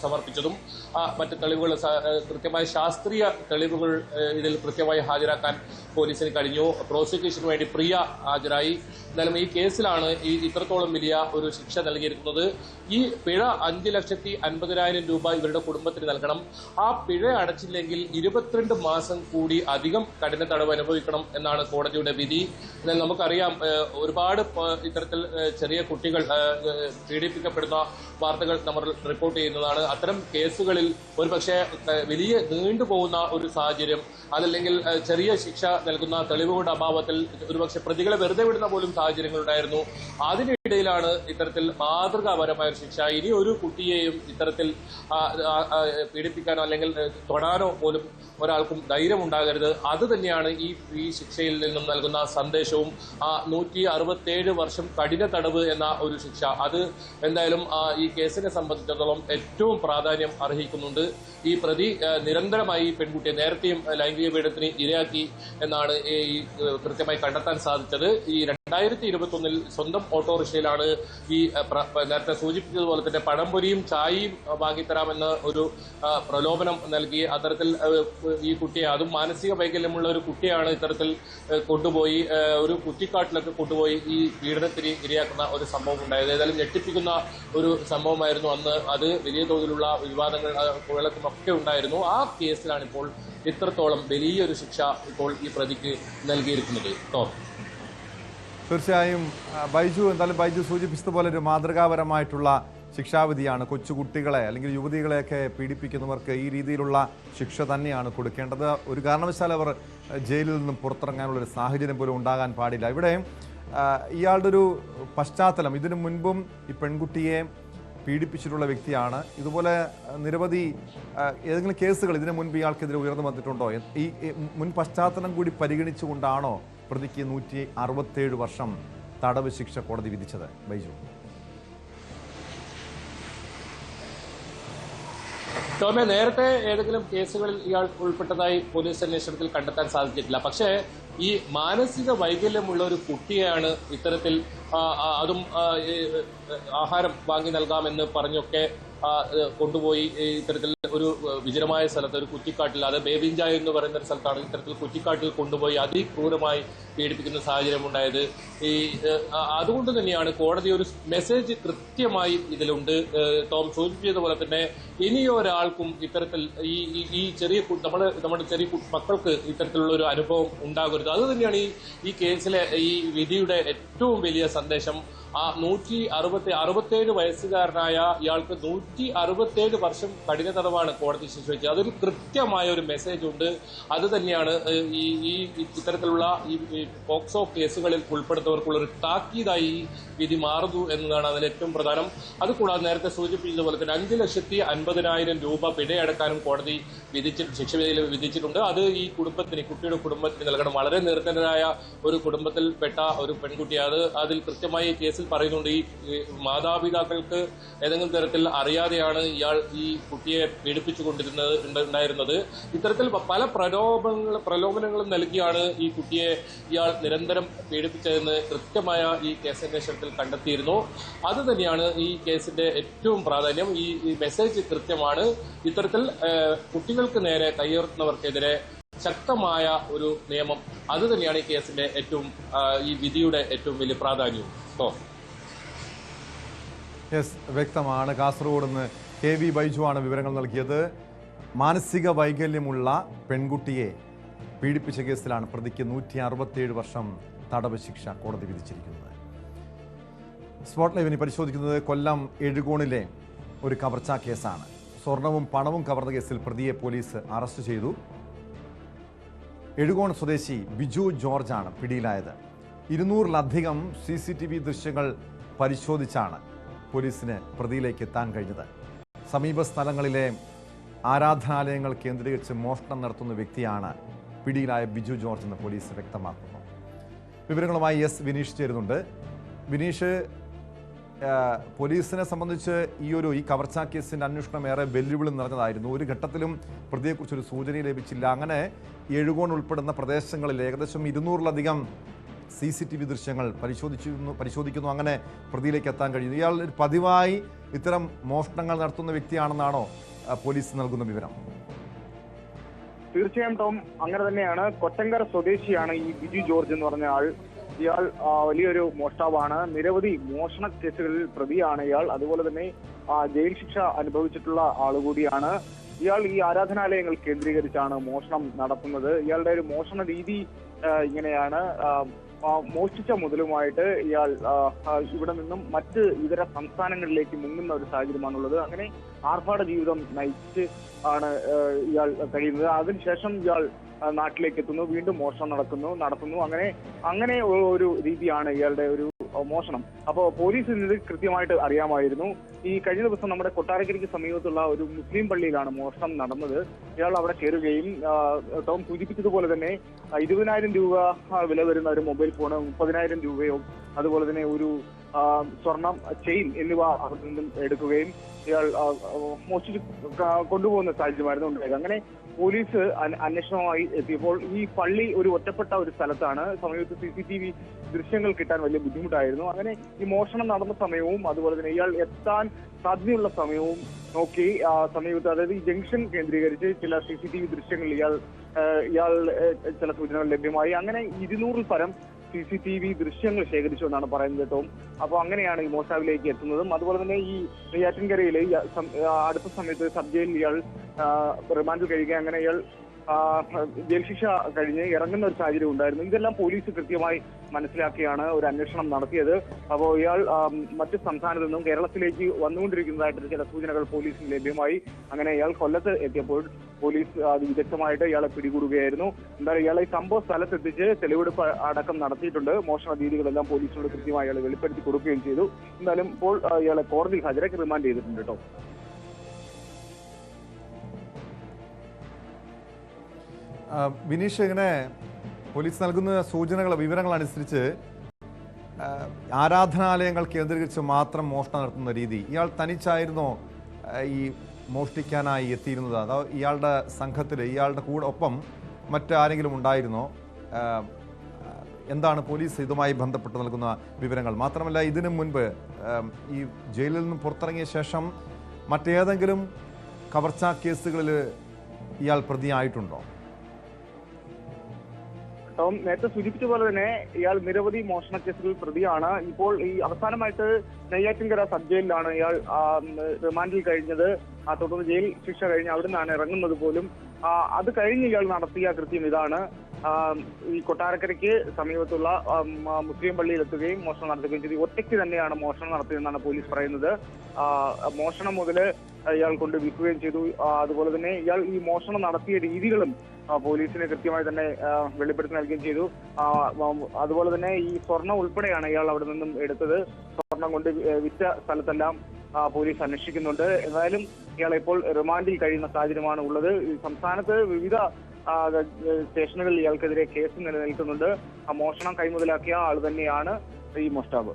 സമർപ്പിച്ചതും. മറ്റ് തെളിവുകൾ, കൃത്യമായ ശാസ്ത്രീയ തെളിവുകൾ ഇതിൽ കൃത്യമായി ഹാജരാക്കാൻ പോലീസിന് കഴിഞ്ഞു. പ്രോസിക്യൂഷന് വേണ്ടി പ്രിയ ഹാജരായി. എന്തായാലും ഈ കേസിലാണ് ഇത്രത്തോളം വലിയ ഒരു ശിക്ഷ നൽകിയിരിക്കുന്നത്. ഈ പിഴ 5,50,000 രൂപ ഇവരുടെ കുടുംബത്തിന് നൽകണം. ആ പിഴ അടച്ചില്ലെങ്കിൽ 22 മാസം കൂടി അധികം കഠിന തടവ് അനുഭവിക്കണം എന്നാണ് കോടതിയുടെ വിധി. എന്നാൽ നമുക്കറിയാം, ഒരുപാട് ഇത്തരത്തിൽ ചെറിയ കുട്ടികൾ പീഡിപ്പിക്കപ്പെടുന്ന വാർത്തകൾ നമ്മൾ റിപ്പോർട്ട് ചെയ്യുന്നതാണ്. അത്തരം കേസുകളിൽ ഒരുപക്ഷെ വലിയ നീണ്ടുപോകുന്ന ഒരു സാഹചര്യം, അതല്ലെങ്കിൽ ചെറിയ ശിക്ഷ നൽകുന്ന തെളിവുകളുടെ അഭാവത്തിൽ ഒരുപക്ഷെ പ്രതികളെ വെറുതെ വിടുന്ന പോലും സാഹചര്യങ്ങളുണ്ടായിരുന്നു. അതിനിടയിലാണ് ഇത്തരത്തിൽ മാതൃകാപരമായ ഒരു ശിക്ഷ. ഇനി ഒരു കുട്ടിയെയും ഇത്തരത്തിൽ പീഡിപ്പിക്കാനോ അല്ലെങ്കിൽ തൊടാനോ പോലും ഒരാൾക്കും ധൈര്യമുണ്ടാകരുത്. അത് തന്നെയാണ് ഈ ശിക്ഷയിൽ നിന്നും നൽകുന്ന സന്ദേശവും. 167 വർഷം കഠിന തടവ് എന്ന ഒരു ശിക്ഷ, അത് എന്തായാലും ഈ കേസിനെ സംബന്ധിച്ചിടത്തോളം ഏറ്റവും പ്രാധാന്യം അർഹിക്കുന്നുണ്ട്. ഈ പ്രതി നിരന്തരമായി ഈ പെൺകുട്ടിയെ നേരത്തെയും ലൈംഗിക പീഡനത്തിന് ഇരയാക്കി എന്നാണ് ഈ കൃത്യമായി കണ്ടെത്താൻ സാധിച്ചത്. ഈ 2021 സ്വന്തം ഓട്ടോറിക്ഷയിലാണ് ഈ നേരത്തെ സൂചിപ്പിച്ചതുപോലെ തന്നെ പഴംപൊരിയും ചായയും വാങ്ങിത്തരാമെന്ന ഒരു പ്രലോഭനം നൽകി അത്തരത്തിൽ ഈ കുട്ടിയെ, അതും മാനസിക വൈകല്യമുള്ള ഒരു കുട്ടിയാണ് ഇത്തരത്തിൽ കൊണ്ടുപോയി ഒരു കുറ്റിക്കാട്ടിലൊക്കെ കൊണ്ടുപോയി ഈ പീഡനത്തിന് ഇരയാക്കുന്ന ഒരു സംഭവം ഉണ്ടായത്. ഏതായാലും ഞെട്ടിപ്പിക്കുന്ന ഒരു സംഭവമായിരുന്നു അന്ന്. അത് വലിയ തോതിലുള്ള വിവാദങ്ങൾ കുഴലത്തുമൊക്കെ ഉണ്ടായിരുന്നു. ആ കേസിലാണ് ഇപ്പോൾ ഇത്രത്തോളം വലിയൊരു ശിക്ഷ ഇപ്പോൾ ഈ പ്രതിക്ക് നൽകിയിരിക്കുന്നത്. തീർച്ചയായും എന്തായാലും ബൈജു സൂചിപ്പിച്ചതുപോലെ ഒരു മാതൃകാപരമായിട്ടുള്ള ശിക്ഷാവിധിയാണ്. കൊച്ചുകുട്ടികളെ അല്ലെങ്കിൽ യുവതികളെയൊക്കെ പീഡിപ്പിക്കുന്നവർക്ക് ഈ രീതിയിലുള്ള ശിക്ഷ തന്നെയാണ് കൊടുക്കേണ്ടത്. ഒരു കാരണവശാലും അവർ ജയിലിൽ നിന്നും പുറത്തിറങ്ങാനുള്ളൊരു സാഹചര്യം പോലും ഉണ്ടാകാൻ പാടില്ല. ഇവിടെ ഇയാളുടെ ഒരു പശ്ചാത്തലം, ഇതിനു മുൻപും ഈ പെൺകുട്ടിയെ പീഡിപ്പിച്ചിട്ടുള്ള വ്യക്തിയാണ്. ഇതുപോലെ നിരവധി ഏതെങ്കിലും കേസുകൾ ഇതിനു മുൻപ് ഇയാൾക്കെതിരെ ഉയർന്നു വന്നിട്ടുണ്ടോ? ഈ മുൻ പശ്ചാത്തലം കൂടി പരിഗണിച്ചുകൊണ്ടാണോ പ്രതിക്ക് 167 വർഷം തടവ് ശിക്ഷ കോടതി വിധിച്ചത്? ബൈജു, ടോമെ, നേരത്തെ ഏതെങ്കിലും കേസുകളിൽ ഇയാൾ ഉൾപ്പെട്ടതായി പോലീസ് അന്വേഷണത്തിൽ കണ്ടെത്താൻ സാധിച്ചിട്ടില്ല. പക്ഷേ ഈ മാനസിക വൈകല്യമുള്ള ഒരു കുട്ടിയെയാണ് ഇത്തരത്തിൽ അതും ആഹാരം വാങ്ങി നൽകാമെന്ന് പറഞ്ഞൊക്കെ കൊണ്ടുപോയി ഇത്തരത്തിൽ ഒരു വിജനമായ സ്ഥലത്ത്, ഒരു കുറ്റിക്കാട്ടിൽ, അത് ബേബിഞ്ച എന്ന് പറയുന്ന ഒരു സ്ഥലത്താണ്, ഇത്തരത്തിൽ കുറ്റിക്കാട്ടിൽ കൊണ്ടുപോയി അതിക്രൂരമായി പീഡിപ്പിക്കുന്ന സാഹചര്യം ഉണ്ടായത്. അതുകൊണ്ട് തന്നെയാണ് കോടതി ഒരു മെസ്സേജ് കൃത്യമായി ഇതിലുണ്ട്. ടോം സൂചിപ്പിച്ചതുപോലെ തന്നെ ഇനിയൊരാൾക്കും ഇത്തരത്തിൽ ഈ ചെറിയ നമ്മുടെ ചെറിയ മക്കൾക്ക് ഇത്തരത്തിലുള്ള ഒരു അനുഭവം ഉണ്ടാകരുത്. അത് തന്നെയാണ് ഈ കേസിലെ ഈ വിധിയുടെ ഏറ്റവും വലിയ സന്ദേശം. ആ 167 വയസ്സുകാരനായ ഇയാൾക്ക് 167 വർഷം കഠിന തടവാണ് കോടതി ശിക്ഷ വെച്ചത്. അതൊരു കൃത്യമായ ഒരു മെസ്സേജ് ഉണ്ട്. അത് തന്നെയാണ് ഈ ഇത്തരത്തിലുള്ള ഈ പോക്സോ കേസുകളിൽ ഉൾപ്പെടുന്നവർക്കുള്ള ഒരു താക്കീതായി ഈ വിധി മാറുന്നു എന്നതാണ് അതിൽ ഏറ്റവും പ്രധാനം. അതുകൂടാതെ നേരത്തെ സൂചിപ്പിച്ചതുപോലെ തന്നെ 5,50,000 രൂപ പിഴയടക്കാനും കോടതി ശിക്ഷ വിധിച്ചിട്ടുണ്ട്. അത് ഈ കുടുംബത്തിന്, കുട്ടിയുടെ കുടുംബത്തിന് നൽകണം. വളരെ നിർധനരായ ഒരു കുടുംബത്തിൽപ്പെട്ട ഒരു പെൺകുട്ടിയാണ്. അതിൽ കൃത്യമായി കേസിൽ പറയുന്നുണ്ട്, ഈ മാതാപിതാക്കൾക്ക് ഏതെങ്കിലും തരത്തിൽ അറിയാതെയാണ് ഇയാൾ ഈ കുട്ടിയെ പീഡിപ്പിച്ചുകൊണ്ടിരുന്നത്. ഇത്തരത്തിൽ പല പ്രലോഭനങ്ങളും നൽകിയാണ് ഈ കുട്ടിയെ ഇയാൾ നിരന്തരം പീഡിപ്പിച്ചതെന്ന് കൃത്യമായ ഈ കേസന്വേഷണത്തിൽ കണ്ടെത്തിയിരുന്നു. അത് തന്നെയാണ് ഈ കേസിന്റെ ഏറ്റവും പ്രാധാന്യം. ഈ മെസ്സേജ് കൃത്യമാണ്. ഇത്തരത്തിൽ കുട്ടികൾക്ക് നേരെ കൈയുയർത്തുന്നവർക്കെതിരെ ശക്തമായ ഒരു നിയമം, അത് തന്നെയാണ് ഈ കേസിന്റെ ഈ വിധിയുടെ ഏറ്റവും വലിയ പ്രാധാന്യം. വ്യക്തമാണ്. കാസർഗോഡ് നിന്ന് KV ബൈജു ആണ് വിവരങ്ങൾ നൽകിയത്. മാനസിക വൈകല്യമുള്ള പെൺകുട്ടിയെ പീഡിപ്പിച്ച കേസിലാണ് പ്രതിക്ക് 167 വർഷം തടവ് ശിക്ഷ കോടതി വിധിച്ചിരിക്കുന്നത്. സ്പോട്ട് ലൈവിന് പരിശോധിക്കുന്നത് കൊല്ലം എഴുകോണിലെ ഒരു കവർച്ചാ കേസാണ്. സ്വർണവും പണവും കവർന്ന കേസിൽ പ്രതിയെ പോലീസ് അറസ്റ്റ് ചെയ്തു. എഴുകോൺ സ്വദേശി ബിജു ജോർജാണ് പിടിയിലായത്. 200-ലധികം CCTV ദൃശ്യങ്ങൾ പരിശോധിച്ചാണ് പോലീസിന് പ്രതിയിലേക്ക് എത്താൻ കഴിഞ്ഞത്. സമീപ സ്ഥലങ്ങളിലെ ആരാധനാലയങ്ങൾ കേന്ദ്രീകരിച്ച് മോഷണം നടത്തുന്ന വ്യക്തിയാണ് പിടിയിലായ ബിജു ജോർജ് എന്ന് പോലീസ് വ്യക്തമാക്കുന്നു. വിവരങ്ങളുമായി വിനീഷ് ചേരുന്നുണ്ട്. വിനീഷ്, പോലീസിനെ സംബന്ധിച്ച് ഈ കവർച്ചാ കേസിന്റെ അന്വേഷണം ഏറെ വെല്ലുവിളി നിറഞ്ഞതായിരുന്നു. ഒരു ഘട്ടത്തിലും പ്രതിയെക്കുറിച്ചൊരു സൂചന ലഭിച്ചില്ല. അങ്ങനെ എഴുകോൺ ഉൾപ്പെടുന്ന പ്രദേശങ്ങളിൽ ഏകദേശം 200-ലധികം CCTV ദൃശ്യങ്ങൾ പരിശോധിക്കുന്നു. അങ്ങനെ പ്രതിയിലേക്ക് എത്താൻ കഴിയുന്നു. ഇയാൾ പതിവായി ഇത്തരം മോഷണങ്ങൾ നടത്തുന്ന വ്യക്തിയാണെന്നാണോ പോലീസ് നൽകുന്ന വിവരം? തീർച്ചയായും ടോം, അങ്ങനെ തന്നെയാണ്. കൊറ്റങ്കര സ്വദേശിയാണ് ഈ ബിജു ജോർജ് എന്ന് പറഞ്ഞ ആൾ. ഇയാൾ വലിയൊരു മോഷ്ടാവാണ്. നിരവധി മോഷണ കേസുകളിൽ പ്രതിയാണ് ഇയാൾ. അതുപോലെ തന്നെ ജയിൽ ശിക്ഷ അനുഭവിച്ചിട്ടുള്ള ആളുകൂടിയാണ്. ഇയാൾ ഈ ആരാധനാലയങ്ങൾ കേന്ദ്രീകരിച്ചാണ് മോഷണം നടത്തുന്നത്. ഇയാളുടെ ഒരു മോഷണ രീതി ഇങ്ങനെയാണ്. മോഷ്ടിച്ച മുതലുമായിട്ട് ഇയാൾ ഇവിടെ നിന്നും മറ്റ് ഇതര സംസ്ഥാനങ്ങളിലേക്ക് മുങ്ങുന്ന ഒരു സാഹചര്യമാണുള്ളത്. അങ്ങനെ ആർഭാട ജീവിതം നയിച്ച് ആണ് ഇയാൾ കഴിയുന്നത്. അതിനുശേഷം ഇയാൾ നാട്ടിലേക്ക് എത്തുന്നു, വീണ്ടും മോഷണം നടത്തുന്നു. അങ്ങനെ ഒരു രീതിയാണ് ഇയാളുടെ ഒരു മോഷണം. അപ്പോൾ പോലീസിന് ഇത് കൃത്യമായിട്ട് അറിയാമായിരുന്നു. ഈ കഴിഞ്ഞ ദിവസം നമ്മുടെ കൊട്ടാരക്കരയ്ക്ക് സമീപത്തുള്ള ഒരു മുസ്ലിം പള്ളിയിലാണ് മോഷണം നടന്നത്. ഇയാൾ അവിടെ ചേരുകയും ടോം സൂചിപ്പിച്ചതുപോലെ തന്നെ 20,000 രൂപ വില വരുന്ന ഒരു മൊബൈൽ ഫോണ്, 30,000 രൂപയോ അതുപോലെ തന്നെ ഒരു സ്വർണം, ചെയിൻ എന്നിവ അവിടെ നിന്നും എടുക്കുകയും ഇയാൾ മോഷ്ടിച്ച് കൊണ്ടുപോകുന്ന സാഹചര്യമായിരുന്നു ഉണ്ടായത്. അങ്ങനെ പോലീസ് അന്വേഷണവുമായി എത്തിയപ്പോൾ ഈ പള്ളി ഒരു ഒറ്റപ്പെട്ട ഒരു സ്ഥലത്താണ്. സമീപത്ത് CCTV ദൃശ്യങ്ങൾ കിട്ടാൻ വലിയ ബുദ്ധിമുട്ടായിരുന്നു. അങ്ങനെ ഈ മോഷണം നടന്ന സമയവും അതുപോലെ തന്നെ ഇയാൾ എത്താൻ സാധ്യതയുള്ള സമയവും നോക്കി സമീപത്ത്, അതായത് ഈ ജംഗ്ഷൻ കേന്ദ്രീകരിച്ച് ചില CCTV ദൃശ്യങ്ങൾ ഇയാൾ ചില സൂചനകൾ ലഭ്യമായി. അങ്ങനെ 200-ൽ പരം CCTV ദൃശ്യങ്ങൾ ശേഖരിച്ചു എന്നാണ് പറയുന്നത് കേട്ടോ. അപ്പോൾ അങ്ങനെയാണ് ഈ മോഷ്ടാവിലേക്ക് എത്തുന്നതും. അതുപോലെ തന്നെ ഈ നെയ്യാറ്റിൻകരയിലെ അടുത്ത സമയത്ത് സബ് ജയിലിൽ ഇയാൾ റിമാൻഡിൽ കഴിയുക, അങ്ങനെ ഇയാൾ ജയിൽ ശിക്ഷ കഴിഞ്ഞ് ഇറങ്ങുന്ന ഒരു സാഹചര്യം ഉണ്ടായിരുന്നു. ഇതെല്ലാം പോലീസ് കൃത്യമായി മനസ്സിലാക്കിയാണ് ഒരു അന്വേഷണം നടത്തിയത്. അപ്പോൾ ഇയാൾ മറ്റ് സംസ്ഥാനത്തു നിന്നും കേരളത്തിലേക്ക് വന്നുകൊണ്ടിരിക്കുന്നതായിട്ട് ചില സൂചനകൾ പോലീസിന് ലഭ്യമായി. അങ്ങനെ ഇയാൾ കൊല്ലത്ത് എത്തിയപ്പോൾ പോലീസ് വിദഗ്ധമായിട്ട് ഇയാളെ പിടികൂടുകയായിരുന്നു. എന്തായാലും ഇയാളെ സംഭവ സ്ഥലത്തെത്തിച്ച് തെളിവെടുപ്പ് അടക്കം നടത്തിയിട്ടുണ്ട്. മോഷണ രീതികളെല്ലാം പോലീസിനോട് കൃത്യമായി ഇയാളെ വെളിപ്പെടുത്തി കൊടുക്കുകയും ചെയ്തു. എന്തായാലും ഇപ്പോൾ ഇയാളെ കോടതിയിൽ ഹാജരാക്കി റിമാൻഡ് ചെയ്തിട്ടുണ്ട് കേട്ടോ. വിനീഷ്, ഇങ്ങനെ പോലീസ് നൽകുന്ന സൂചനകൾ, വിവരങ്ങൾ അനുസരിച്ച് ആരാധനാലയങ്ങൾ കേന്ദ്രീകരിച്ച് മാത്രം മോഷണം നടത്തുന്ന രീതി, ഇയാൾ തനിച്ചായിരുന്നോ ഈ മോഷ്ടിക്കാനായി എത്തിയിരുന്നത്? അതോ ഇയാളുടെ സംഘത്തിൽ, ഇയാളുടെ കൂടെ ഒപ്പം മറ്റാരെങ്കിലും ഉണ്ടായിരുന്നോ? എന്താണ് പോലീസ് ഇതുമായി ബന്ധപ്പെട്ട് നൽകുന്ന വിവരങ്ങൾ? മാത്രമല്ല, ഇതിനു മുൻപ് ഈ ജയിലിൽ നിന്നും പുറത്തിറങ്ങിയ ശേഷം മറ്റേതെങ്കിലും കവർച്ചാ കേസുകളിൽ ഇയാൾ പ്രതിയായിട്ടുണ്ടോ? നേരത്തെ സൂചിപ്പിച്ച പോലെ തന്നെ ഇയാൾ നിരവധി മോഷണ കേസുകളിൽ പ്രതിയാണ്. ഇപ്പോൾ ഈ അവസാനമായിട്ട് നെയ്യാറ്റിൻകര സബ് ജയിലിലാണ് ഇയാൾ റിമാൻഡിൽ കഴിഞ്ഞത്. തുടർന്ന് ജയിൽ ശിക്ഷ കഴിഞ്ഞ് അവിടെ നിന്നാണ് ഇറങ്ങുന്നത് പോലും. അത് കഴിഞ്ഞ് ഇയാൾ നടത്തിയ കൃത്യം ഇതാണ്. ഈ കൊട്ടാരക്കരയ്ക്ക് സമീപത്തുള്ള മുസ്ലിം പള്ളിയിലെത്തുകയും മോഷണം നടത്തുകയും ചെയ്തു. ഒറ്റയ്ക്ക് തന്നെയാണ് മോഷണം നടത്തിയതെന്നാണ് പോലീസ് പറയുന്നത്. മോഷണം മുതൽ ഇയാൾ കൊണ്ട് വിൽക്കുകയും ചെയ്തു. അതുപോലെ തന്നെ ഇയാൾ ഈ മോഷണം നടത്തിയ രീതികളും പോലീസിന് കൃത്യമായി തന്നെ വെളിപ്പെടുത്തി നൽകുകയും ചെയ്തു. അതുപോലെ തന്നെ ഈ സ്വർണം ഉൾപ്പെടെയാണ് ഇയാൾ അവിടെ നിന്നും എടുത്തത്. സ്വർണം കൊണ്ട് വിറ്റ സ്ഥലത്തെല്ലാം പോലീസ് അന്വേഷിക്കുന്നുണ്ട്. എന്തായാലും ഇയാൾ ഇപ്പോൾ റിമാൻഡിൽ കഴിയുന്ന സാഹചര്യമാണ് ഉള്ളത്. സംസ്ഥാനത്ത് വിവിധ സ്റ്റേഷനുകളിൽ ഇയാൾക്കെതിരെ കേസ് നിലനിൽക്കുന്നുണ്ട്. മോഷണം കൈമുതലാക്കിയ ആൾ തന്നെയാണ് ഈ മോഷ്ടാവ്.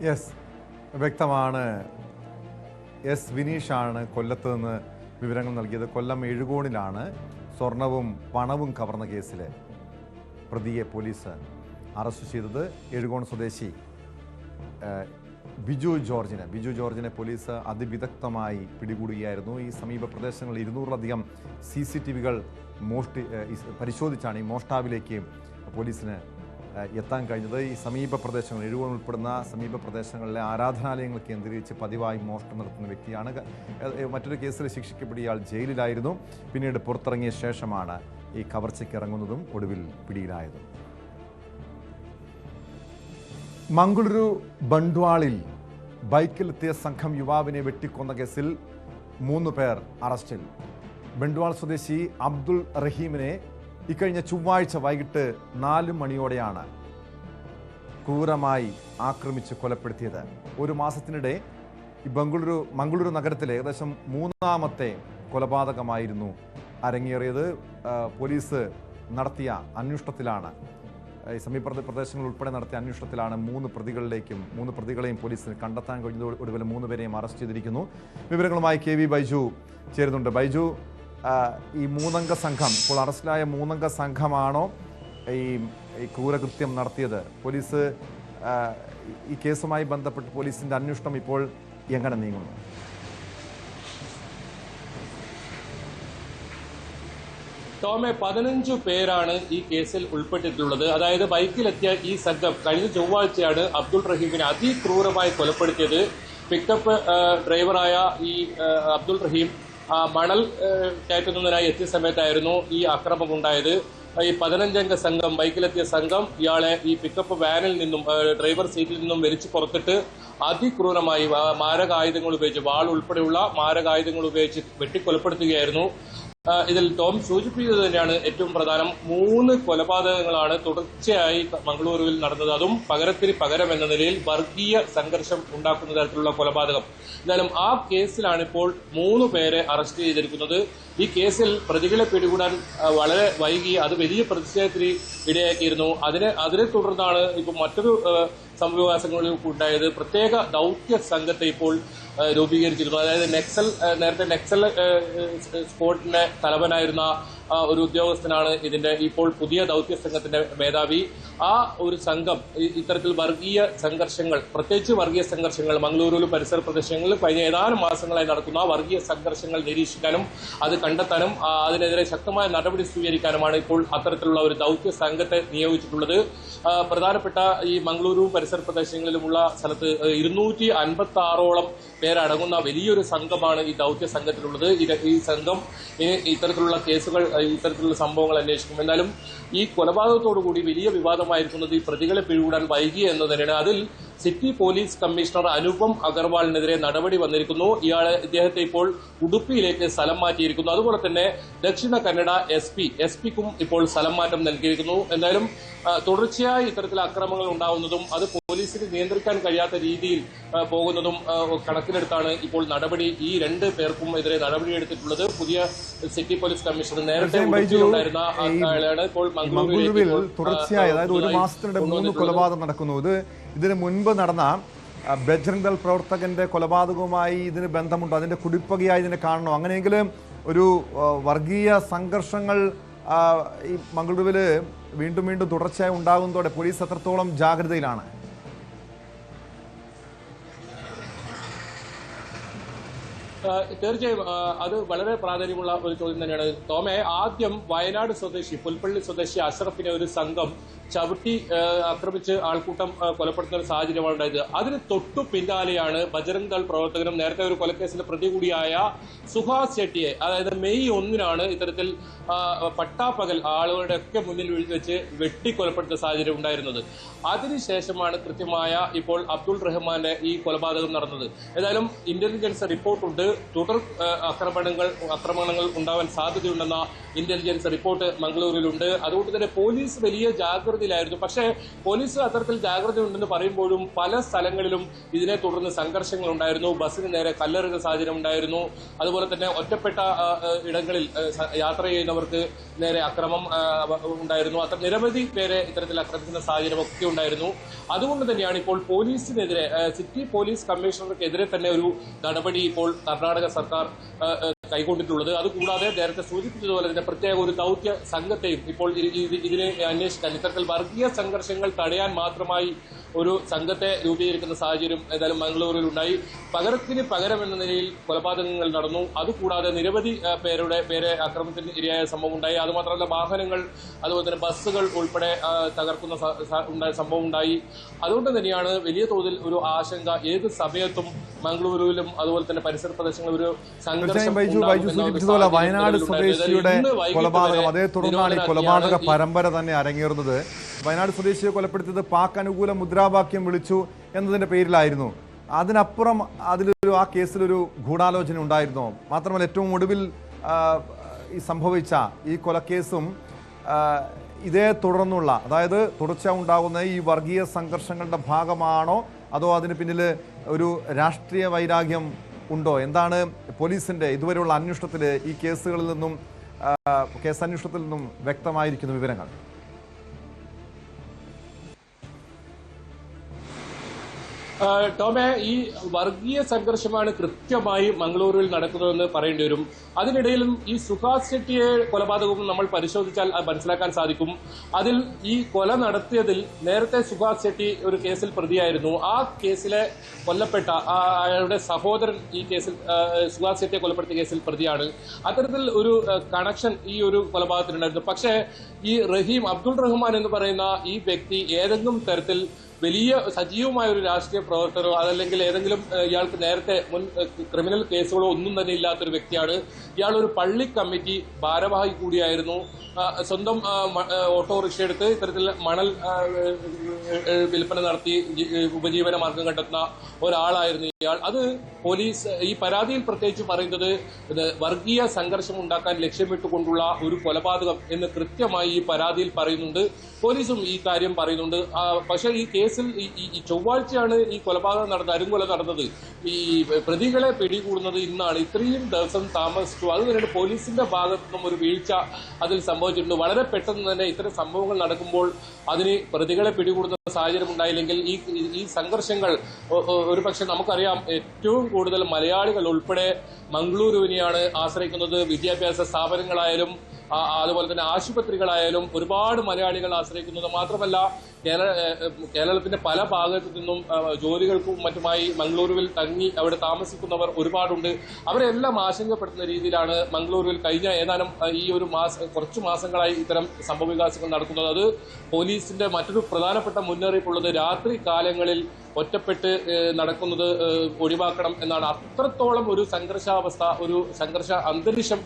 യെസ്, വ്യക്തമാണ്. എസ് വിനീഷാണ് കൊല്ലത്ത് നിന്ന് വിവരങ്ങൾ നൽകിയത്. കൊല്ലം എഴുകോണിലാണ് സ്വർണവും പണവും കവർന്ന കേസിലെ പ്രതിയെ പോലീസ് അറസ്റ്റ് ചെയ്തത്. എഴുകോൺ സ്വദേശി ബിജു ജോർജിനെ പോലീസ് അതിവിദഗ്ധമായി പിടികൂടുകയായിരുന്നു. ഈ സമീപ പ്രദേശങ്ങളിൽ 200-ലധികം CCTVകൾ പരിശോധിച്ചാണ് ഈ മോഷ്ടാവിലേക്ക് പോലീസിന് എത്താൻ കഴിഞ്ഞത്. ഈ സമീപ പ്രദേശങ്ങൾ, എഴുകോൺ ഉൾപ്പെടുന്ന സമീപ പ്രദേശങ്ങളിലെ ആരാധനാലയങ്ങൾ കേന്ദ്രീകരിച്ച് പതിവായി മോഷണം നടത്തുന്ന വ്യക്തിയാണ്. മറ്റൊരു കേസിൽ ശിക്ഷിക്കപ്പെട്ട ഇയാൾ ജയിലിലായിരുന്നു. പിന്നീട് പുറത്തിറങ്ങിയ ശേഷമാണ് ഈ കവർച്ചയ്ക്ക് ഇറങ്ങുന്നതും ഒടുവിൽ പിടിയിലായതും. മംഗളൂരു ബണ്ട്വാളിൽ ബൈക്കിലെത്തിയ സംഘം യുവാവിനെ വെട്ടിക്കൊന്ന കേസിൽ 3 പേർ അറസ്റ്റിൽ. ബണ്ട്വാൾ സ്വദേശി അബ്ദുൾ റഹീമിനെ ഇക്കഴിഞ്ഞ ചൊവ്വാഴ്ച വൈകിട്ട് 4 മണിയോടെയാണ് ക്രൂരമായി ആക്രമിച്ച് കൊലപ്പെടുത്തിയത്. ഒരു മാസത്തിനിടെ ഈ മംഗളൂരു നഗരത്തിലെ ഏകദേശം 3ാമത്തെ കൊലപാതകമായിരുന്നു അരങ്ങേറിയത്. പോലീസ് നടത്തിയ അന്വേഷണത്തിലാണ്, ഈ സമീപ പ്രദേശങ്ങൾ ഉൾപ്പെടെ നടത്തിയ അന്വേഷണത്തിലാണ് 3 പ്രതികളെയും പോലീസിന് കണ്ടെത്താൻ കഴിഞ്ഞത്. ഒടുവിൽ 3 പേരെയും അറസ്റ്റ് ചെയ്തിരിക്കുന്നു. വിവരങ്ങളുമായി KV ബൈജു ചേരുന്നുണ്ട്. ബൈജു, ഈ 3-അംഗ സംഘം, ഇപ്പോൾ അറസ്റ്റിലായ 3-അംഗ സംഘമാണോ ഈ ക്രൂരകൃത്യം നടത്തിയത്? പോലീസ് ഈ കേസുമായി ബന്ധപ്പെട്ട് പോലീസിന്റെ അന്വേഷണം ഇപ്പോൾ എങ്ങനെ നീങ്ങുന്നു? ടോമെ, 15 പേരാണ് ഈ കേസിൽ ഉൾപ്പെട്ടിട്ടുള്ളത്. അതായത് ബൈക്കിലെത്തിയ ഈ സംഘം കഴിഞ്ഞ ചൊവ്വാഴ്ചയാണ് അബ്ദുൾ റഹീമിനെ അതിക്രൂരമായി കൊലപ്പെടുത്തിയത്. പിക്കപ്പ് ഡ്രൈവറായ ഈ അബ്ദുൾ റഹീം മണൽ കയറ്റുന്നതിനായി എത്തിയ സമയത്തായിരുന്നു ഈ ആക്രമണം ഉണ്ടായത്. ഈ 15-അംഗ സംഘം, ബൈക്കിലെത്തിയ സംഘം ഇയാളെ ഈ പിക്കപ്പ് വാനിൽ നിന്നും ഡ്രൈവർ സീറ്റിൽ നിന്നും വലിച്ചു പുറത്തിട്ട് അതിക്രൂരമായി മാരകായുധങ്ങൾ ഉപയോഗിച്ച്, വാൾ ഉൾപ്പെടെയുള്ള മാരകായുധങ്ങൾ ഉപയോഗിച്ച് വെട്ടിക്കൊലപ്പെടുത്തുകയായിരുന്നു. ഇതിൽ ടോം സൂചിപ്പിച്ചത് തന്നെയാണ് ഏറ്റവും പ്രധാനം. 3 കൊലപാതകങ്ങളാണ് തുടർച്ചയായി മംഗളൂരുവിൽ നടന്നത്. അതും പകരത്തിന് പകരം എന്ന നിലയിൽ വർഗീയ സംഘർഷം ഉണ്ടാക്കുന്ന തരത്തിലുള്ള കൊലപാതകം. എന്നാലും ആ കേസിലാണ് ഇപ്പോൾ 3 പേരെ അറസ്റ്റ് ചെയ്തിരിക്കുന്നത്. ഈ കേസിൽ പ്രതികളെ പിടികൂടാൻ വളരെ വൈകി. അത് വലിയ പ്രതിഷേധത്തിന് ഇടയാക്കിയിരുന്നു. അതിനെ തുടർന്നാണ് ഇപ്പോൾ മറ്റൊരു സംഭവവികാസങ്ങളിൽ ഉണ്ടായത്. പ്രത്യേക ദൗത്യ സംഘത്തെ ഇപ്പോൾ രൂപീകരിച്ചിരുന്നു. അതായത് നേരത്തെ നക്സൽ സ്ക്വാഡിന്റെ തലവനായിരുന്ന ഒരു ഉദ്യോഗസ്ഥനാണ് ഇതിന്റെ ഇപ്പോൾ പുതിയ ദൗത്യ സംഘത്തിന്റെ മേധാവി. ആ ഒരു സംഘം ഇത്തരത്തിൽ വർഗീയ സംഘർഷങ്ങൾ, പ്രത്യേകിച്ച് വർഗീയ സംഘർഷങ്ങൾ മംഗളൂരുവിലും പരിസര പ്രദേശങ്ങളിലും കഴിഞ്ഞ ഏതാനും മാസങ്ങളായി നടക്കുന്ന വർഗീയ സംഘർഷങ്ങൾ നിരീക്ഷിക്കാനും അത് കണ്ടെത്താനും അതിനെതിരെ ശക്തമായ നടപടി സ്വീകരിക്കാനുമാണ് ഇപ്പോൾ അത്തരത്തിലുള്ള ഒരു ദൗത്യ സംഘത്തെ നിയോഗിച്ചിട്ടുള്ളത്. പ്രധാനപ്പെട്ട ഈ മംഗളൂരുവും പരിസര പ്രദേശങ്ങളിലുമുള്ള സ്ഥലത്ത് 256ഓളം പേരടങ്ങുന്ന വലിയൊരു സംഘമാണ് ഈ ദൗത്യ സംഘത്തിലുള്ളത്. ഈ സംഘം ഇത്തരത്തിലുള്ള കേസുകൾ, ഇത്തരത്തിലുള്ള സംഭവങ്ങൾ അന്വേഷിക്കും. എന്നാലും ഈ കൊലപാതകത്തോടുകൂടി വലിയ വിവാദമായിരിക്കുന്നത് ഈ പ്രതികളെ പിടികൂടാൻ വൈകി എന്ന് തന്നെയാണ്. അതിൽ സിറ്റി പോലീസ് കമ്മീഷണർ അനുപം അഗർവാളിനെതിരെ നടപടി വന്നിരിക്കുന്നു. ഇദ്ദേഹത്തെ ഇപ്പോൾ ഉടുപ്പിയിലേക്ക് സ്ഥലം മാറ്റിയിരിക്കുന്നു. അതുപോലെ തന്നെ ദക്ഷിണ കന്നഡ എസ് പിക്കും ഇപ്പോൾ സ്ഥലം മാറ്റം നൽകിയിരിക്കുന്നു. എന്തായാലും തുടർച്ചയായി ഇത്തരത്തിൽ അക്രമങ്ങൾ ഉണ്ടാവുന്നതും അത് പോലീസിന് നിയന്ത്രിക്കാൻ കഴിയാത്ത രീതിയിൽ പോകുന്നതും കണക്കിലെടുത്താണ് ഇപ്പോൾ നടപടി. ഈ 2 പേർക്കും എതിരെ നടപടിയെടുത്തിട്ടുള്ളത്. പുതിയ സിറ്റി പോലീസ് കമ്മീഷണർ നേരത്തെ ഉണ്ടായിരുന്ന ആളാണ് ഇപ്പോൾ മംഗളൂരുവിൽ തുടർച്ചയായി, അതായത് ഒരു മാസത്തിനിടെ 3 കൊലപാതകം നടക്കുന്നു. ഇതിന് മുൻപ് നടന്ന ബജ്രംഗ് ദൾ പ്രവർത്തകന്റെ കൊലപാതകവുമായി ഇതിന് ബന്ധമുണ്ടോ? അതിന്റെ കുടിപ്പകയായി ഇതിനെ കാണണോ? അങ്ങനെയെങ്കിൽ ഒരു വർഗീയ സംഘർഷങ്ങൾ ഈ മംഗളൂരുവിൽ വീണ്ടും വീണ്ടും തുടർച്ചയായി ഉണ്ടാകുന്നതോടെ പോലീസ് എത്രത്തോളം ജാഗ്രതയിലാണ്? തീർച്ചയായും അത് വളരെ പ്രാധാന്യമുള്ള ഒരു ചോദ്യം തന്നെയാണ് ടോമെ. ആദ്യം വയനാട് സ്വദേശി, പുൽപ്പള്ളി സ്വദേശി അഷ്റഫിനെ ഒരു സംഘം ചവിട്ടി ആക്രമിച്ച് ആൾക്കൂട്ടം കൊലപ്പെടുത്തുന്ന ഒരു സാഹചര്യമാണ് ഉണ്ടായത്. അതിന് തൊട്ടു പിന്നാലെയാണ് ബജറംഗ് ദൾ പ്രവർത്തകനും നേരത്തെ ഒരു കൊലക്കേസിലെ പ്രതി കൂടിയായ സുഹാസ് ഷെട്ടിയെ, അതായത് മെയ് 1-നാണ് ഇത്തരത്തിൽ പട്ടാപ്പകൽ ആളുകളുടെ ഒക്കെ മുന്നിൽ വെച്ച് വെട്ടിക്കൊലപ്പെടുത്തുന്ന സാഹചര്യം ഉണ്ടായിരുന്നത്. അതിനുശേഷമാണ് കൃത്യമായ ഇപ്പോൾ അബ്ദുൾ റഹ്മാന്റെ ഈ കൊലപാതകം നടന്നത്. ഏതായാലും ഇന്റലിജൻസ് റിപ്പോർട്ടുണ്ട്. തുടർ ആക്രമണങ്ങൾ ഉണ്ടാവാൻ സാധ്യതയുണ്ടെന്ന ഇന്റലിജൻസ് റിപ്പോർട്ട് മംഗളൂരിലുണ്ട്. അതുകൊണ്ട് തന്നെ പോലീസ് വലിയ ജാഗ്രതയിലായിരുന്നു. പക്ഷേ പോലീസ് അത്തരത്തിൽ ജാഗ്രത ഉണ്ടെന്ന് പറയുമ്പോഴും പല സ്ഥലങ്ങളിലും ഇതിനെ തുടർന്ന് സംഘർഷങ്ങൾ ഉണ്ടായിരുന്നു. ബസ്സിന് നേരെ കല്ലെറിയുന്ന സാഹചര്യം ഉണ്ടായിരുന്നു. അതുപോലെ തന്നെ ഒറ്റപ്പെട്ട ഇടങ്ങളിൽ യാത്ര ചെയ്യുന്നവർക്ക് നേരെ അക്രമം ഉണ്ടായിരുന്നു. അത്ര നിരവധി പേരെ ഇത്തരത്തിൽ ആക്രമിക്കുന്ന സാഹചര്യം ഒക്കെ ഉണ്ടായിരുന്നു. അതുകൊണ്ട് തന്നെയാണ് ഇപ്പോൾ പോലീസിനെതിരെ, സിറ്റി പോലീസ് കമ്മീഷണർക്കെതിരെ തന്നെ ഒരു നടപടി ഇപ്പോൾ കർണാടക സർക്കാർ കൈക്കൊണ്ടിട്ടുള്ളത്. അതുകൂടാതെ നേരത്തെ സൂചിപ്പിച്ചതുപോലെ തന്നെ പ്രത്യേക ഒരു ദൗത്യ സംഘത്തെയും ഇപ്പോൾ ഇതിനെ അന്വേഷിക്കാൻ, ഇത്തരത്തിൽ വർഗീയ സംഘർഷങ്ങൾ തടയാൻ മാത്രമായി ഒരു സംഘത്തെ രൂപീകരിക്കുന്ന സാഹചര്യം ഏതായാലും മംഗളൂരിൽ ഉണ്ടായി. പകരത്തിന് പകരം എന്ന നിലയിൽ കൊലപാതകങ്ങൾ നടന്നു. അതുകൂടാതെ നിരവധി പേരെ ആക്രമണത്തിന് ഇരയായ സംഭവം ഉണ്ടായി. അതുമാത്രമല്ല വാഹനങ്ങൾ, അതുപോലെ തന്നെ ബസ്സുകൾ ഉൾപ്പെടെ തകർക്കുന്ന സംഭവം ഉണ്ടായി. അതുകൊണ്ട് തന്നെയാണ് വലിയ തോതിൽ ഒരു ആശങ്ക ഏത് സമയത്തും മംഗളൂരുവിലും അതുപോലെ തന്നെ പരിസര പ്രദേശങ്ങളിൽ ഒരു സംഘർഷം. സൂചിപ്പിച്ചതുപോലെ വയനാട് സ്വദേശിയുടെ കൊലപാതകം, അതേ തുടർന്നാണ് ഈ കൊലപാതക പരമ്പര തന്നെ അരങ്ങേറുന്നത്. വയനാട് സ്വദേശിയെ കൊലപ്പെടുത്തിയത് പാക് അനുകൂല മുദ്രാവാക്യം വിളിച്ചു എന്നതിന്റെ പേരിലായിരുന്നു. അതിനപ്പുറം ആ കേസിലൊരു ഗൂഢാലോചന ഉണ്ടായിരുന്നോ? മാത്രമല്ല ഏറ്റവും ഒടുവിൽ ഈ സംഭവിച്ച ഈ കൊലക്കേസും ഇതേ തുടർന്നുള്ള, അതായത് തുടർച്ചയായി ഉണ്ടാകുന്ന ഈ വർഗീയ സംഘർഷങ്ങളുടെ ഭാഗമാണോ അതോ അതിന് പിന്നിൽ ഒരു രാഷ്ട്രീയ വൈരാഗ്യം ഉണ്ടോ? എന്താണ് പോലീസിന്റെ ഇതുവരെയുള്ള അന്വേഷണത്തിൽ ഈ കേസന്വേഷണത്തിൽ നിന്നും വ്യക്തമായിരിക്കുന്ന വിവരങ്ങൾ? ടോമെ, ഈ വർഗീയ സംഘർഷമാണ് കൃത്യമായി മംഗളൂരുവിൽ നടക്കുന്നതെന്ന് പറയേണ്ടി വരും. അതിനിടയിലും ഈ സുഹാസ് ഷെട്ടിയെ കൊലപാതകവും നമ്മൾ പരിശോധിച്ചാൽ മനസ്സിലാക്കാൻ സാധിക്കും. അതിൽ ഈ കൊല നടത്തിയതിൽ നേരത്തെ സുഹാസ് ഷെട്ടി ഒരു കേസിൽ പ്രതിയായിരുന്നു. ആ കേസിലെ കൊല്ലപ്പെട്ട അയാളുടെ സഹോദരൻ ഈ കേസിൽ സുഹാസ് ഷെട്ടിയെ കൊലപ്പെടുത്തിയ കേസിൽ പ്രതിയാണ്. അത്തരത്തിൽ ഒരു കണക്ഷൻ ഈ ഒരു കൊലപാതകത്തിനുണ്ടായിരുന്നു. പക്ഷേ ഈ അബ്ദുൾ റഹ്മാൻ എന്ന് പറയുന്ന ഈ വ്യക്തി ഏതെങ്കിലും തരത്തിൽ വലിയ സജീവമായ ഒരു രാഷ്ട്രീയ പ്രവർത്തനോ അതല്ലെങ്കിൽ ഏതെങ്കിലും ഇയാൾക്ക് നേരത്തെ മുൻ ക്രിമിനൽ കേസുകളോ ഒന്നും തന്നെ ഇല്ലാത്തൊരു വ്യക്തിയാണ്. ഇയാൾ ഒരു പള്ളി കമ്മിറ്റി ഭാരവാഹി കൂടിയായിരുന്നു. സ്വന്തം ഓട്ടോറിക്ഷ എടുത്ത് ഇത്തരത്തിൽ മണൽ വിൽപ്പന നടത്തി ഉപജീവന മാർഗം കണ്ടെത്തുന്ന ഒരാളായിരുന്നു ഇയാൾ. അത് പോലീസ് ഈ പരാതിയിൽ പ്രത്യേകിച്ച് പറയുന്നത് ഇത് വർഗീയ സംഘർഷം ഉണ്ടാക്കാൻ ലക്ഷ്യമിട്ടുകൊണ്ടുള്ള ഒരു കൊലപാതകം എന്ന് കൃത്യമായി ഈ പരാതിയിൽ പറയുന്നുണ്ട്. പോലീസും ഈ കാര്യം പറയുന്നുണ്ട്. പക്ഷേ ഈ കേസിൽ ഈ ചൊവ്വാഴ്ചയാണ് ഈ കൊലപാതകം നടന്നത്, അരുംകൊല നടന്നത്. ഈ പ്രതികളെ പിടികൂടുന്നത് ഇന്നാണ്. ഇത്രയും ദിവസം താമസിച്ചു. അതുതന്നെ പോലീസിന്റെ ഭാഗത്തുനിന്നും ഒരു വീഴ്ച അതിൽ സംഭവിച്ചിട്ടുണ്ട്. വളരെ പെട്ടെന്ന് തന്നെ ഇത്തരം സംഭവങ്ങൾ നടക്കുമ്പോൾ അതിന് പ്രതികളെ പിടികൂടുന്ന സാഹചര്യം ഉണ്ടായില്ലെങ്കിൽ ഈ സംഘർഷങ്ങൾ ഒരുപക്ഷെ നമുക്കറിയാം, ഏറ്റവും കൂടുതൽ മലയാളികൾ ഉൾപ്പെടെ മംഗളൂരുവിനെയാണ് ആശ്രയിക്കുന്നത്. വിദ്യാഭ്യാസ സ്ഥാപനങ്ങളായാലും അതുപോലെ തന്നെ ആശുപത്രികളായാലും ഒരുപാട് മലയാളികൾ ആശ്രയിക്കുന്നത്. മാത്രമല്ല കേരളത്തിന്റെ പല ഭാഗത്തു നിന്നും ജോലികൾക്കും മറ്റുമായി മംഗളൂരുവിൽ തങ്ങി അവിടെ താമസിക്കുന്നവർ ഒരുപാടുണ്ട്. അവരെല്ലാം ആശങ്കപ്പെടുത്തുന്ന രീതിയിലാണ് മംഗളൂരുവിൽ കഴിഞ്ഞ ഏതാനും ഈ ഒരു കുറച്ചു മാസങ്ങളായി ഇത്തരം സംഭവവികാസങ്ങൾ നടക്കുന്നത്. അത് പോലീസിന്റെ മറ്റൊരു പ്രധാനപ്പെട്ട മുന്നറിയിപ്പുള്ളത് രാത്രി കാലങ്ങളിൽ ഒറ്റപ്പെട്ട് നടക്കുന്നത് ഒഴിവാക്കണം എന്നാണ്. അത്രത്തോളം ഒരു സംഘർഷാവസ്ഥ, ഒരു സംഘർഷ അന്തരീക്ഷം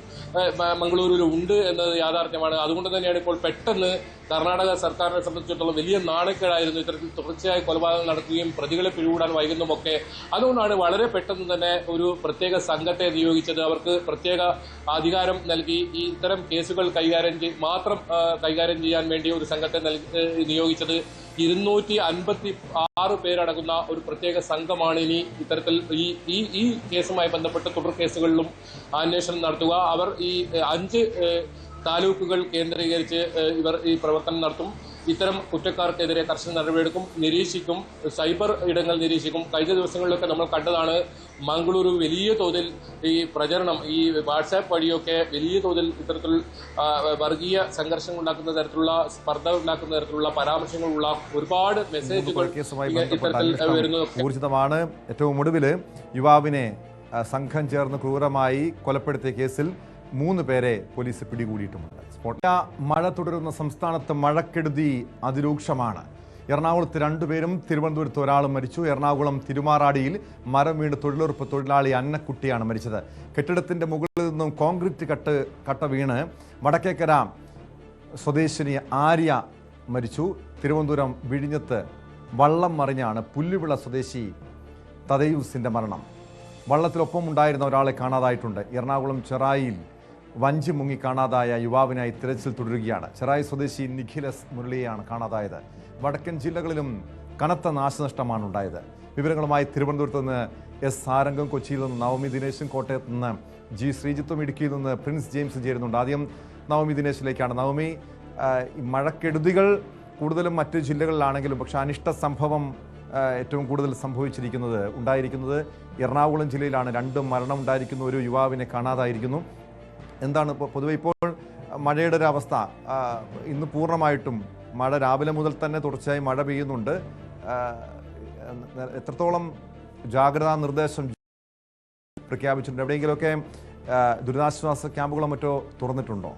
മംഗളൂരുവിൽ ഉണ്ട് എന്നത് യാഥാർത്ഥ്യമാണ്. അതുകൊണ്ട് തന്നെയാണ് ഇപ്പോൾ പെട്ടെന്ന് കർണാടക സർക്കാരിനെ സംബന്ധിച്ചിടത്തോളം വലിയ നാണക്കേടായിരുന്നു ഇത്തരത്തിൽ തുടർച്ചയായി കൊലപാതകം നടക്കുകയും പ്രതികളെ പിടികൂടാൻ വൈകുന്നതുമൊക്കെ. അതുകൊണ്ടാണ് വളരെ പെട്ടെന്ന് തന്നെ ഒരു പ്രത്യേക സംഘത്തെ നിയോഗിച്ചത്. അവർക്ക് പ്രത്യേക അധികാരം നൽകി ഈ ഇത്തരം കേസുകൾ കൈകാര്യം ചെയ്യാൻ വേണ്ടി ഒരു സംഘത്തെ നിയോഗിച്ചത്. 256 പേരടങ്ങുന്ന ഒരു പ്രത്യേക സംഘമാണ് ഇനി ഇത്തരത്തിൽ ഈ കേസുമായി ബന്ധപ്പെട്ട് തുടർ കേസുകളിലും അന്വേഷണം നടത്തുക. അവർ ഈ 5 താലൂക്കുകൾ കേന്ദ്രീകരിച്ച് ഇവർ ഈ പ്രവർത്തനം നടത്തും. ഇത്തരം കുറ്റക്കാർക്കെതിരെ കർശന നടപടിയെടുക്കും, നിരീക്ഷിക്കും, സൈബർ ഇടങ്ങൾ നിരീക്ഷിക്കും. കഴിഞ്ഞ ദിവസങ്ങളിലൊക്കെ നമ്മൾ കണ്ടതാണ് മംഗളൂരു വലിയ തോതിൽ ഈ പ്രചരണം, ഈ വാട്സാപ്പ് വഴിയൊക്കെ വലിയ തോതിൽ ഇത്തരത്തിൽ വർഗീയ സംഘർഷം ഉണ്ടാക്കുന്ന തരത്തിലുള്ള, സ്പർദ്ധ ഉണ്ടാക്കുന്ന തരത്തിലുള്ള പരാമർശങ്ങളുള്ള ഒരുപാട് മെസ്സേജുകൾ ഇത്തരത്തിൽ വരുന്നത് ഊർജിതമാണ്. ഏറ്റവും ഒടുവിൽ യുവാവിനെ സംഘം ചേർന്ന് ക്രൂരമായി കൊലപ്പെടുത്തിയ കേസിൽ 3 പേരെ പോലീസ് പിടികൂടിയിട്ടുമുണ്ട്. മഴ തുടരുന്ന സംസ്ഥാനത്ത് മഴക്കെടുതി അതിരൂക്ഷമാണ്. എറണാകുളത്ത് 2 പേരും തിരുവനന്തപുരത്ത് ഒരാളും മരിച്ചു. എറണാകുളം തിരുമാറാടിയിൽ മരം വീണ് തൊഴിലുറപ്പ് തൊഴിലാളി അന്നക്കുട്ടിയാണ് മരിച്ചത്. കെട്ടിടത്തിന്റെ മുകളിൽ നിന്നും കോൺക്രീറ്റ് കട്ട വീണ് വടക്കേക്കര സ്വദേശിനി ആര്യ മരിച്ചു. തിരുവനന്തപുരം വിഴിഞ്ഞത്ത് വള്ളം മറിഞ്ഞാണ് പുല്ലുവിള സ്വദേശി തദയൂസിന്റെ മരണം. വള്ളത്തിലൊപ്പം ഉണ്ടായിരുന്ന ഒരാളെ കാണാതായിട്ടുണ്ട്. എറണാകുളം ചെറായിൽ വഞ്ചി മുങ്ങി കാണാതായ യുവാവിനായി തിരച്ചിൽ തുടരുകയാണ്. ചെറായി സ്വദേശി നിഖിലസ് മുരളിയെയാണ് കാണാതായത്. വടക്കൻ ജില്ലകളിലും കനത്ത നാശനഷ്ടമാണ് ഉണ്ടായത്. വിവരങ്ങളുമായി തിരുവനന്തപുരത്ത് നിന്ന് എസ് സാരംഗം, കൊച്ചിയിൽ നിന്ന് നവമി ദിനേശും, കോട്ടയത്ത് നിന്ന് ജി ശ്രീജിത്തും, ഇടുക്കിയിൽ നിന്ന് പ്രിൻസ് ജെയിംസ് ചേരുന്നുണ്ട്. ആദ്യം നവമി ദിനേശിലേക്കാണ്. നവമി, മഴക്കെടുതികൾ കൂടുതലും മറ്റ് ജില്ലകളിലാണെങ്കിലും പക്ഷെ അനിഷ്ട സംഭവം ഏറ്റവും കൂടുതൽ ഉണ്ടായിരിക്കുന്നത് എറണാകുളം ജില്ലയിലാണ്. 2 മരണം ഉണ്ടായിരിക്കുന്നു, ഒരു യുവാവിനെ കാണാതായിരിക്കുന്നു. എന്താണ് പൊതുവെ ഇപ്പോൾ മഴയുടെ ഒരു അവസ്ഥ? ഇന്ന് പൂർണ്ണമായിട്ടും മഴ രാവിലെ മുതൽ തന്നെ തുടർച്ചയായി മഴ പെയ്യുന്നുണ്ട്. എത്രത്തോളം ജാഗ്രതാ നിർദ്ദേശം പ്രഖ്യാപിച്ചിട്ടുണ്ട്? എവിടെയെങ്കിലുമൊക്കെ ദുരിതാശ്വാസ ക്യാമ്പുകളോ മറ്റോ തുറന്നിട്ടുണ്ടോ?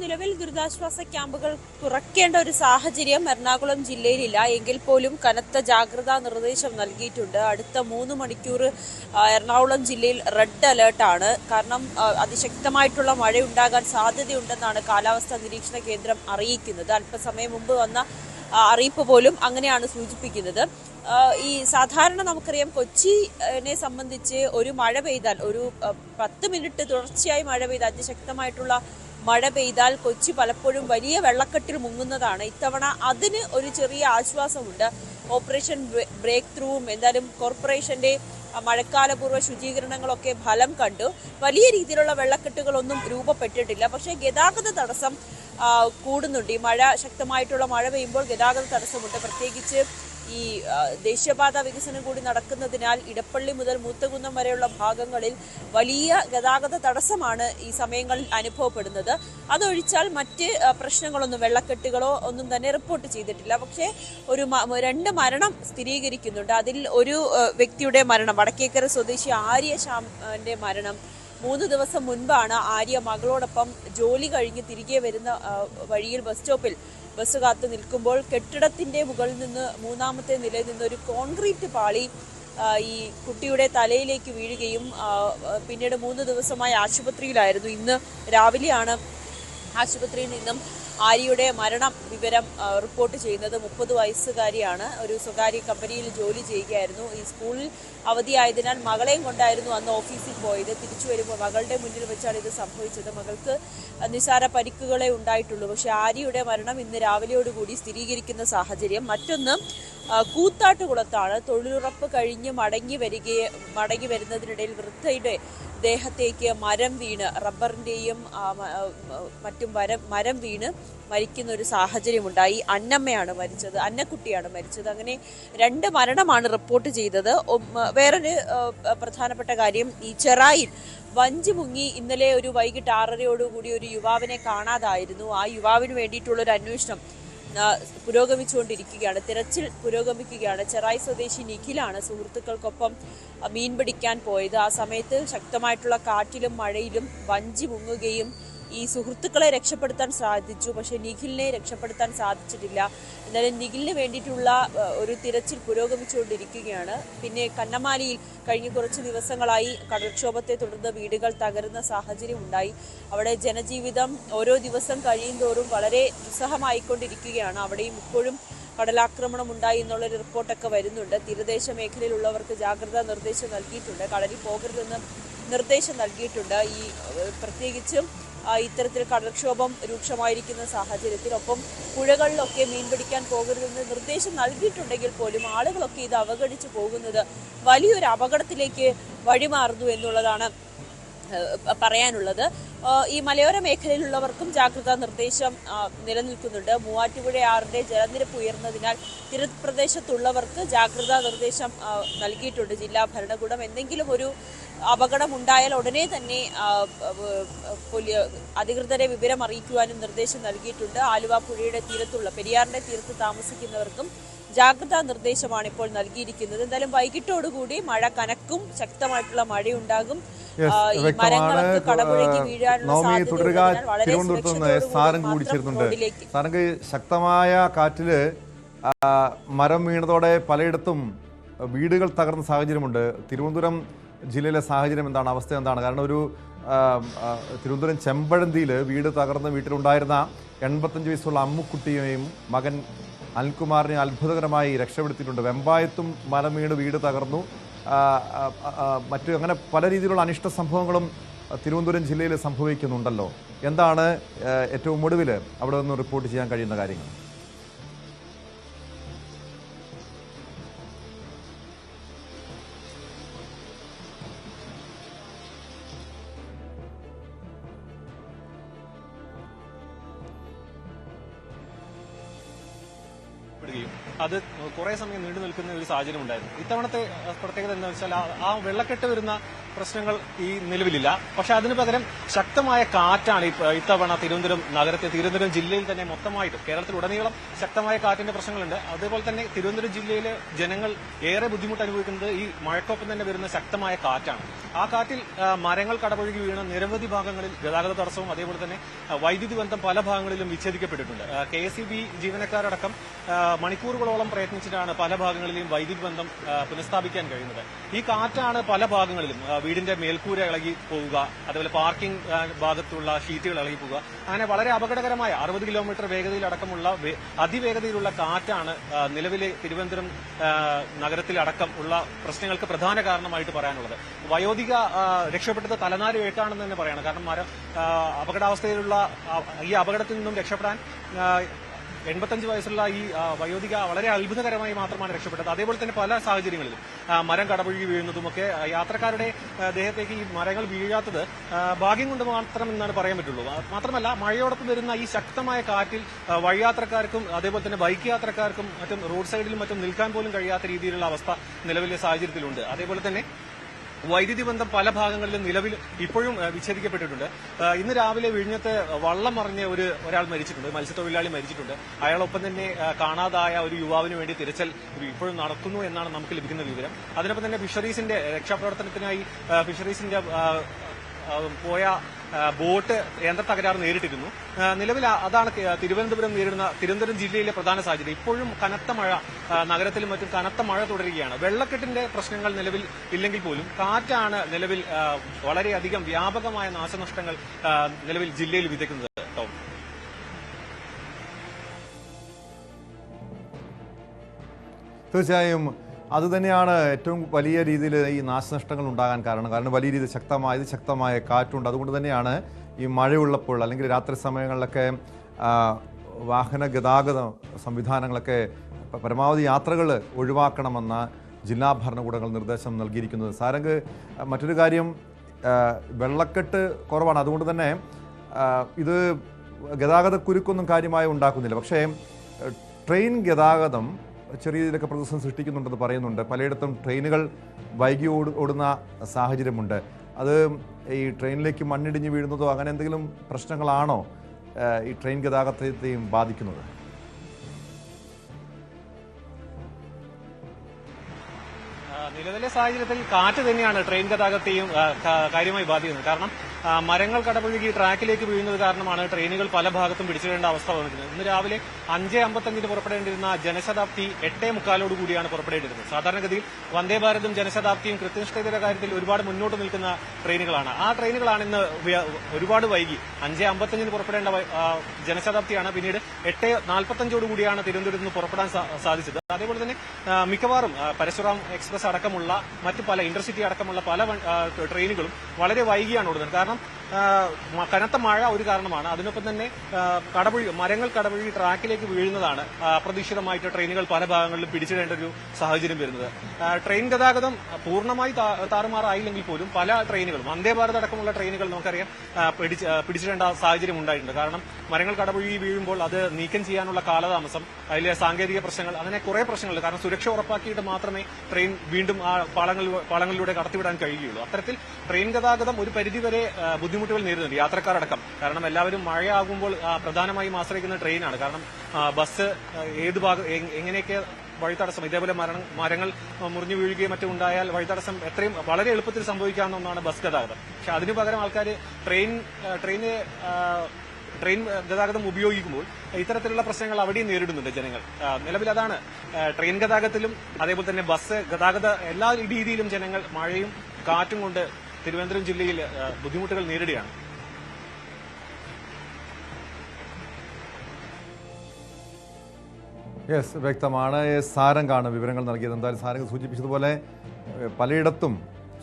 നിലവിൽ ദുരിതാശ്വാസ ക്യാമ്പുകൾ തുറക്കേണ്ട ഒരു സാഹചര്യം എറണാകുളം ജില്ലയിലില്ല. എങ്കിൽ പോലും കനത്ത ജാഗ്രതാ നിർദ്ദേശം നൽകിയിട്ടുണ്ട്. അടുത്ത 3 മണിക്കൂർ എറണാകുളം ജില്ലയിൽ റെഡ് അലേർട്ടാണ്. കാരണം അതിശക്തമായിട്ടുള്ള മഴയുണ്ടാകാൻ സാധ്യതയുണ്ടെന്നാണ് കാലാവസ്ഥാ നിരീക്ഷണ കേന്ദ്രം അറിയിക്കുന്നത്. അല്പസമയം മുമ്പ് വന്ന അറിയിപ്പ് പോലും അങ്ങനെയാണ് സൂചിപ്പിക്കുന്നത്. ഈ സാധാരണ നമുക്കറിയാം, കൊച്ചിനെ സംബന്ധിച്ച് ഒരു മഴ പെയ്താൽ, ഒരു 10 മിനിറ്റ് തുടർച്ചയായി മഴ പെയ്താൽ, അതിശക്തമായിട്ടുള്ള മഴ പെയ്താൽ കൊച്ചി പലപ്പോഴും വലിയ വെള്ളക്കെട്ടിൽ മുങ്ങുന്നതാണ്. ഇത്തവണ അതിന് ഒരു ചെറിയ ആശ്വാസമുണ്ട്. ഓപ്പറേഷൻ ബ്രേക്ക് ത്രൂവും എന്തായാലും കോർപ്പറേഷന്റെ മഴക്കാലപൂർവ്വ ശുചീകരണങ്ങളൊക്കെ ഫലം കണ്ടു. വലിയ രീതിയിലുള്ള വെള്ളക്കെട്ടുകളൊന്നും രൂപപ്പെട്ടിട്ടില്ല. പക്ഷേ ഗതാഗത തടസ്സം കൂടുന്നുണ്ട്. ഈ ശക്തമായിട്ടുള്ള മഴ പെയ്യുമ്പോൾ ഗതാഗത തടസ്സമുണ്ട്. പ്രത്യേകിച്ച് ഈ ദേശീയപാത വികസനം കൂടി നടക്കുന്നതിനാൽ ഇടപ്പള്ളി മുതൽ മൂത്തകുന്നം വരെയുള്ള ഭാഗങ്ങളിൽ വലിയ ഗതാഗത തടസ്സമാണ് ഈ സമയങ്ങളിൽ അനുഭവപ്പെടുന്നത്. അതൊഴിച്ചാൽ മറ്റ് പ്രശ്നങ്ങളൊന്നും, വെള്ളക്കെട്ടുകളോ ഒന്നും തന്നെ റിപ്പോർട്ട് ചെയ്തിട്ടില്ല. പക്ഷേ 2 മരണം സ്ഥിരീകരിക്കുന്നുണ്ട്. അതിൽ ഒരു വ്യക്തിയുടെ മരണം, വടക്കേക്കര സ്വദേശി ആര്യ ശ്യാമിന്റെ മരണം 3 ദിവസം മുൻപാണ്. ആര്യ മകളോടൊപ്പം ജോലി കഴിഞ്ഞ് തിരികെ വരുന്ന വഴിയിൽ ബസ് സ്റ്റോപ്പിൽ ബസ് കാത്തു നിൽക്കുമ്പോൾ കെട്ടിടത്തിന്റെ മുകളിൽ നിന്ന് 3ാമത്തെ നിലയിൽ നിന്ന് ഒരു കോൺക്രീറ്റ് പാളി ഈ കുട്ടിയുടെ തലയിലേക്ക് വീഴുകയും പിന്നീട് 3 ദിവസമായി ആശുപത്രിയിലായിരുന്നു. ഇന്ന് രാവിലെയാണ് ആശുപത്രിയിൽ നിന്നും ആര്യയുടെ മരണം വിവരം റിപ്പോർട്ട് ചെയ്യുന്നത്. 30 വയസ്സുകാരിയാണ്. ഒരു സ്വകാര്യ കമ്പനിയിൽ ജോലി ചെയ്യുകയായിരുന്നു. ഈ സ്കൂളിൽ അവധിയായതിനാൽ മകളെയും കൊണ്ടായിരുന്നു അന്ന് ഓഫീസിൽ പോയത്. തിരിച്ചു വരുമ്പോൾ മകളുടെ മുന്നിൽ വെച്ചാണ് ഇത് സംഭവിച്ചത്. മകൾക്ക് നിസ്സാര പരിക്കുകളെ ഉണ്ടായിട്ടുള്ളൂ. പക്ഷേ ആര്യയുടെ മരണം ഇന്ന് രാവിലെയോടുകൂടി സ്ഥിരീകരിക്കുന്ന സാഹചര്യം. മറ്റൊന്ന് കൂത്താട്ടുകുളത്താണ്. തൊഴിലുറപ്പ് കഴിഞ്ഞ് മടങ്ങി വരുന്നതിനിടയിൽ വൃദ്ധയുടെ ദേഹത്തേക്ക് മരം വീണ്, റബ്ബറിൻ്റെയും മറ്റും മരം വീണ് മരിക്കുന്ന ഒരു സാഹചര്യമുണ്ടായി. അന്നമ്മയാണ് മരിച്ചത്, അന്നക്കുട്ടിയാണ് മരിച്ചത്. അങ്ങനെ 2 മരണമാണ് റിപ്പോർട്ട് ചെയ്തത്. വേറൊരു പ്രധാനപ്പെട്ട കാര്യം, ഈ ചെറായിൽ വഞ്ചി മുങ്ങി ഇന്നലെ ഒരു വൈകിട്ട് 6:30യോടുകൂടി ഒരു യുവാവിനെ കാണാതായിരുന്നു. ആ യുവാവിന് വേണ്ടിയിട്ടുള്ളൊരു അന്വേഷണം പുരോഗമിച്ചുകൊണ്ടിരിക്കുകയാണ്. തിരച്ചിൽ പുരോഗമിക്കുകയാണ്. ചെറായി സ്വദേശി നിഖിലാണ് സുഹൃത്തുക്കൾക്കൊപ്പം മീൻ പിടിക്കാൻ പോയത്. ആ സമയത്ത് ശക്തമായിട്ടുള്ള കാറ്റിലും മഴയിലും വഞ്ചി മുങ്ങുകയും ഈ സുഹൃത്തുക്കളെ രക്ഷപ്പെടുത്താൻ സാധിച്ചു. പക്ഷേ നിഖിലിനെ രക്ഷപ്പെടുത്താൻ സാധിച്ചിട്ടില്ല. എന്നാലും നിഖിലിന് വേണ്ടിയിട്ടുള്ള ഒരു തിരച്ചിൽ പുരോഗമിച്ചുകൊണ്ടിരിക്കുകയാണ്. പിന്നെ കന്നമാലിയിൽ കഴിഞ്ഞ കുറച്ച് ദിവസങ്ങളായി കടൽക്ഷോഭത്തെ തുടർന്ന് വീടുകൾ തകരുന്ന സാഹചര്യം ഉണ്ടായി. അവിടെ ജനജീവിതം ഓരോ ദിവസം കഴിയുന്തോറും വളരെ ദുസ്സഹമായിക്കൊണ്ടിരിക്കുകയാണ്. അവിടെയും ഇപ്പോഴും കടലാക്രമണം ഉണ്ടായി എന്നുള്ളൊരു റിപ്പോർട്ടൊക്കെ വരുന്നുണ്ട്. തീരദേശ മേഖലയിലുള്ളവർക്ക് ജാഗ്രതാ നിർദ്ദേശം നൽകിയിട്ടുണ്ട്. കടലിൽ പോകരുതെന്ന് നിർദ്ദേശം നൽകിയിട്ടുണ്ട്. ഈ പ്രത്യേകിച്ചും ഇത്തരത്തിൽ കടൽക്ഷോഭം രൂക്ഷമായിരിക്കുന്ന സാഹചര്യത്തിൽ ഒപ്പം പുഴകളിലൊക്കെ മീൻ പിടിക്കാൻ പോകരുതെന്ന് നിർദ്ദേശം നൽകിയിട്ടുണ്ടെങ്കിൽ പോലും ആളുകളൊക്കെ ഇത് അവഗണിച്ചു പോകുന്നത് വലിയൊരു അപകടത്തിലേക്ക് വഴിമാറുന്നു എന്നുള്ളതാണ് പറയാനുള്ളത്. ഈ മലയോര മേഖലയിലുള്ളവർക്കും ജാഗ്രതാ നിർദ്ദേശം നിലനിൽക്കുന്നുണ്ട്. മൂവാറ്റുപുഴയാറിന്റെ ജലനിരപ്പ് ഉയർന്നതിനാൽ തീരപ്രദേശത്തുള്ളവർക്ക് ജാഗ്രതാ നിർദ്ദേശം നൽകിയിട്ടുണ്ട് ജില്ലാ ഭരണകൂടം. എന്തെങ്കിലും ഒരു അപകടമുണ്ടായാൽ ഉടനെ തന്നെ അധികൃതരെ വിവരം അറിയിക്കുവാനും നിർദ്ദേശം നൽകിയിട്ടുണ്ട്. ആലുവ പുഴയുടെ തീരത്തുള്ള പെരിയാറിന്റെ തീരത്ത് താമസിക്കുന്നവർക്കും ജാഗ്രതാ നിർദ്ദേശമാണ് ഇപ്പോൾ നൽകിയിരിക്കുന്നത്. എന്തായാലും വൈകിട്ടോടുകൂടി മഴ കനക്കും, ശക്തമായിട്ടുള്ള മഴയുണ്ടാകും. മരങ്ങളൊക്കെ കടപുഴകി വീഴാനുള്ള സാധനങ്ങൾ ശക്തമായ കാറ്റില് മരം വീണതോടെ പലയിടത്തും വീടുകൾ തകർന്ന സാഹചര്യമുണ്ട്. തിരുവനന്തപുരം ജില്ലയിലെ സാഹചര്യം എന്താണ്, അവസ്ഥ എന്താണ്? കാരണം ഒരു തിരുവനന്തപുരം ചെമ്പഴന്തിയിൽ വീട് തകർന്ന് വീട്ടിലുണ്ടായിരുന്ന 85 വയസ്സുള്ള അമ്മുക്കുട്ടിയെയും മകൻ അനിൽകുമാറിനെ അത്ഭുതകരമായി രക്ഷപ്പെടുത്തിയിട്ടുണ്ട്. വെമ്പായത്തും മരം വീണ് വീട് തകർന്നു. മറ്റ് അങ്ങനെ പല രീതിയിലുള്ള അനിഷ്ട സംഭവങ്ങളും തിരുവനന്തപുരം ജില്ലയിൽ സംഭവിക്കുന്നുണ്ടല്ലോ. എന്താണ് ഏറ്റവും ഒടുവിൽ അവിടെ നിന്ന് റിപ്പോർട്ട് ചെയ്യാൻ കഴിയുന്ന കാര്യങ്ങൾ? അത് കുറെ സമയം നീണ്ടു നിൽക്കുന്ന ഒരു സാഹചര്യം ഉണ്ടായിരുന്നു. ഇത്തവണത്തെ പ്രത്യേകത എന്താ വെച്ചാൽ ആ വെള്ളക്കെട്ട് വരുന്ന പ്രശ്നങ്ങൾ ഈ നിലവിലില്ല. പക്ഷെ അതിനു പകരം ശക്തമായ കാറ്റാണ് ഇത്തവണ തിരുവനന്തപുരം ജില്ലയിൽ തന്നെ മൊത്തമായിട്ട് കേരളത്തിലുടനീളം ശക്തമായ കാറ്റിന്റെ പ്രശ്നങ്ങളുണ്ട്. അതേപോലെ തന്നെ തിരുവനന്തപുരം ജില്ലയിലെ ജനങ്ങൾ ഏറെ ബുദ്ധിമുട്ട് അനുഭവിക്കുന്നത് ഈ മഴക്കൊപ്പം തന്നെ വരുന്ന ശക്തമായ കാറ്റാണ്. ആ കാറ്റിൽ മരങ്ങൾ കടപുഴകി വീണ് നിരവധി ഭാഗങ്ങളിൽ ഗതാഗത തടസ്സവും അതേപോലെ തന്നെ വൈദ്യുതി ബന്ധം പല ഭാഗങ്ങളിലും വിച്ഛേദിക്കപ്പെട്ടിട്ടുണ്ട്. KSEB ജീവനക്കാരടക്കം മണിക്കൂറുകളോളം പ്രയത്നിച്ചിട്ടാണ് പല ഭാഗങ്ങളിലെയും വൈദ്യുതി ബന്ധം പുനഃസ്ഥാപിക്കാൻ കഴിയുന്നത്. ഈ കാറ്റാണ് പല ഭാഗങ്ങളിലും വീടിന്റെ മേൽക്കൂര ഇളകി പോവുക, അതുപോലെ പാർക്കിംഗ് ഭാഗത്തുള്ള ഷീറ്റുകൾ ഇളകി പോവുക, അങ്ങനെ വളരെ അപകടകരമായ 60 കിലോമീറ്റർ വേഗതയിലടക്കമുള്ള അതിവേഗതയിലുള്ള കാറ്റാണ് നിലവിലെ തിരുവനന്തപുരം നഗരത്തിലടക്കം ഉള്ള പ്രശ്നങ്ങൾക്ക് പ്രധാന കാരണമായിട്ട് പറയാനുള്ളത്. വയോധിക രക്ഷപ്പെട്ടത് തലനാരി എഴുത്താണെന്ന് തന്നെ പറയണം. കാരണം അപകടാവസ്ഥയിലുള്ള ഈ അപകടത്തിൽ നിന്നും രക്ഷപ്പെടാൻ 85 വയസ്സുള്ള ഈ വയോധിക വളരെ അത്ഭുതകരമായി മാത്രമാണ് രക്ഷപ്പെട്ടത്. അതേപോലെ തന്നെ പല സാഹചര്യങ്ങളിലും മരം കടപുഴകി വീഴുന്നതുമൊക്കെ യാത്രക്കാരുടെ ദേഹത്തേക്ക് ഈ മരങ്ങൾ വീഴാത്തത് ഭാഗ്യം കൊണ്ട് മാത്രമെന്നാണ് പറയാൻ പറ്റുള്ളൂ. മാത്രമല്ല മഴയോടൊപ്പം വരുന്ന ഈ ശക്തമായ കാറ്റിൽ വഴിയാത്രക്കാർക്കും അതേപോലെ തന്നെ ബൈക്ക് യാത്രക്കാർക്കും മറ്റും റോഡ് സൈഡിലും മറ്റും നിൽക്കാൻ പോലും കഴിയാത്ത രീതിയിലുള്ള അവസ്ഥ നിലവിലെ സാഹചര്യത്തിലുണ്ട്. അതേപോലെ തന്നെ വൈദ്യുതി ബന്ധം പല ഭാഗങ്ങളിലും നിലവിൽ ഇപ്പോഴും വിച്ഛേദിക്കപ്പെട്ടിട്ടുണ്ട്. ഇന്ന് രാവിലെ വിഴിഞ്ഞത്ത് വള്ളം മറിഞ്ഞ ഒരാൾ മരിച്ചിട്ടുണ്ട്, മത്സ്യത്തൊഴിലാളി മരിച്ചിട്ടുണ്ട്. അയാളൊപ്പം തന്നെ കാണാതായ ഒരു യുവാവിന് വേണ്ടി തിരച്ചിൽ ഇപ്പോഴും നടക്കുന്നു എന്നാണ് നമുക്ക് ലഭിക്കുന്ന വിവരം. അതിനൊപ്പം തന്നെ ഫിഷറീസിന്റെ രക്ഷാപ്രവർത്തനത്തിനായി ഫിഷറീസിന്റെ പോയ ബോട്ട് യന്ത്ര തകരാറ് നേരിട്ടിരുന്നു. നിലവിൽ അതാണ് തിരുവനന്തപുരം ജില്ലയിലെ പ്രധാന സാഹചര്യം. ഇപ്പോഴും കനത്ത മഴ നഗരത്തിലും മറ്റും കനത്ത മഴ തുടരുകയാണ്. വെള്ളക്കെട്ടിന്റെ പ്രശ്നങ്ങൾ നിലവിൽ ഇല്ലെങ്കിൽ പോലും കാറ്റാണ് നിലവിൽ വളരെയധികം വ്യാപകമായ നാശനഷ്ടങ്ങൾ നിലവിൽ ജില്ലയിൽ വിതയ്ക്കുന്നത്. തീർച്ചയായും അതുതന്നെയാണ് ഏറ്റവും വലിയ രീതിയിൽ ഈ നാശനഷ്ടങ്ങൾ ഉണ്ടാകാൻ കാരണം വലിയ രീതിയിൽ ശക്തമായ കാറ്റുണ്ട്. അതുകൊണ്ട് തന്നെയാണ് ഈ മഴയുള്ളപ്പോൾ അല്ലെങ്കിൽ രാത്രി സമയങ്ങളിലൊക്കെ വാഹന ഗതാഗത സംവിധാനങ്ങളൊക്കെ പരമാവധി യാത്രകൾ ഒഴിവാക്കണമെന്ന ജില്ലാ ഭരണകൂടങ്ങൾ നിർദ്ദേശം നൽകിയിരിക്കുന്നത്. സാരംഗ്, മറ്റൊരു കാര്യം, വെള്ളക്കെട്ട് കുറവാണ്, അതുകൊണ്ട് തന്നെ ഇത് ഗതാഗത കുരുക്കൊന്നും കാര്യമായി ഉണ്ടാക്കുന്നില്ല. പക്ഷേ ട്രെയിൻ ഗതാഗതം ചെറിയ രീതിയിലൊക്കെ പ്രതിസന്ധി സൃഷ്ടിക്കുന്നുണ്ടെന്ന് പറയുന്നുണ്ട്. പലയിടത്തും ട്രെയിനുകൾ വൈകി ഓടുന്ന സാഹചര്യമുണ്ട്. അത് ഈ ട്രെയിനിലേക്ക് മണ്ണിടിഞ്ഞ് വീഴുന്നതോ അങ്ങനെ എന്തെങ്കിലും പ്രശ്നങ്ങളാണോ ഈ ട്രെയിൻ ഗതാഗതത്തെയും ബാധിക്കുന്നത്? നിലവിലെ സാഹചര്യത്തിൽ കാറ്റ് തന്നെയാണ് ട്രെയിൻ ഗതാഗതത്തെയും കാര്യമായി ബാധിക്കുന്നത്. കാരണം മരങ്ങൾ കടപുഴകി ട്രാക്കിലേക്ക് വീഴുന്നത് കാരണമാണ് ട്രെയിനുകൾ പല ഭാഗത്തും പിടിച്ചിടേണ്ട അവസ്ഥ വന്നിരുന്നത്. ഇന്ന് രാവിലെ 5:55 പുറപ്പെടേണ്ടിരുന്ന ജനശതാബ്ദി 8:45 കൂടിയാണ് പുറപ്പെടേണ്ടിരുന്നത്. സാധാരണഗതിയിൽ വന്ദേ ഭാരതും ജനശതാബ്ദിയും കൃത്യനിഷ്ഠതയുടെ കാര്യത്തിൽ ഒരുപാട് മുന്നോട്ട് നിൽക്കുന്ന ട്രെയിനുകളാണ്. ആ ട്രെയിനുകളാണ് ഇന്ന് ഒരുപാട് വൈകി 5:55 പുറപ്പെടേണ്ട ജനശതാബ്ദിയാണ് പിന്നീട് 8:45 കൂടിയാണ് തിരുവനന്തപുരത്ത് നിന്ന് പുറപ്പെടാൻ സാധിച്ചത്. അതേപോലെ തന്നെ മിക്കവാറും പരശുറാം എക്സ്പ്രസ് അടക്കമുള്ള മറ്റ് പല ഇന്റർസിറ്റി അടക്കമുള്ള പല ട്രെയിനുകളും വളരെ വൈകിയാണ് ഓടുന്നത്. കാരണം കനത്ത മഴ ഒരു കാരണമാണ്. അതിനൊപ്പം തന്നെ മരങ്ങൾ കടപുഴകി ട്രാക്കിലേക്ക് വീഴുന്നതാണ് അപ്രതീക്ഷിതമായിട്ട് ട്രെയിനുകൾ പല ഭാഗങ്ങളിലും പിടിച്ചിടേണ്ട ഒരു സാഹചര്യം വരുന്നത്. ട്രെയിൻ ഗതാഗതം പൂർണ്ണമായി താറുമാറായില്ലെങ്കിൽ പോലും പല ട്രെയിനുകളും വന്ദേ ഭാരത് അടക്കമുള്ള ട്രെയിനുകൾ നമുക്കറിയാം പിടിച്ചിടേണ്ട സാഹചര്യം ഉണ്ടായിട്ടുണ്ട്. കാരണം മരങ്ങൾ കടപുഴകി വീഴുമ്പോൾ അത് നീക്കം ചെയ്യാനുള്ള കാലതാമസം, അതിലെ സാങ്കേതിക പ്രശ്നങ്ങൾ, അങ്ങനെ കുറെ പ്രശ്നങ്ങളുണ്ട്. കാരണം സുരക്ഷ ഉറപ്പാക്കിയിട്ട് മാത്രമേ ട്രെയിൻ വീണ്ടും ആ പാളങ്ങളിലൂടെ കടത്തിവിടാൻ കഴിയുകയുള്ളൂ. അത്തരത്തിൽ ട്രെയിൻ ഗതാഗതം ഒരു പരിധിവരെ ബുദ്ധിമുട്ടുകൾ നേരിടുന്നുണ്ട്, യാത്രക്കാരടക്കം. കാരണം എല്ലാവരും മഴയാകുമ്പോൾ പ്രധാനമായും ആശ്രയിക്കുന്ന ട്രെയിനാണ്. കാരണം ബസ് ഏത് ഭാഗം എങ്ങനെയൊക്കെ വഴിത്തടസ്സം, ഇതേപോലെ മരങ്ങൾ മുറിഞ്ഞു വീഴുകയും മറ്റും ഉണ്ടായാൽ വഴിത്തടസ്സം എത്രയും വളരെ എളുപ്പത്തിൽ സംഭവിക്കാവുന്ന ഒന്നാണ് ബസ് ഗതാഗതം. പക്ഷെ അതിനു പകരം ആൾക്കാർ ട്രെയിൻ ഗതാഗതം ഉപയോഗിക്കുമ്പോൾ ഇത്തരത്തിലുള്ള പ്രശ്നങ്ങൾ അവിടെയും നേരിടുന്നുണ്ട് ജനങ്ങൾ. നിലവിൽ അതാണ് ട്രെയിൻ ഗതാഗതത്തിലും അതേപോലെ തന്നെ ബസ് ഗതാഗത എല്ലാ രീതിയിലും ജനങ്ങൾ മഴയും കാറ്റും കൊണ്ട് തിരുവനന്തപുരം ജില്ലയിൽ ബുദ്ധിമുട്ടുകൾ നേരിടുകയാണ്. വ്യക്തമാണ്. സാരംഗാണ് വിവരങ്ങൾ നൽകിയത്. എന്തായാലും സാരംഗ് സൂചിപ്പിച്ചതുപോലെ പലയിടത്തും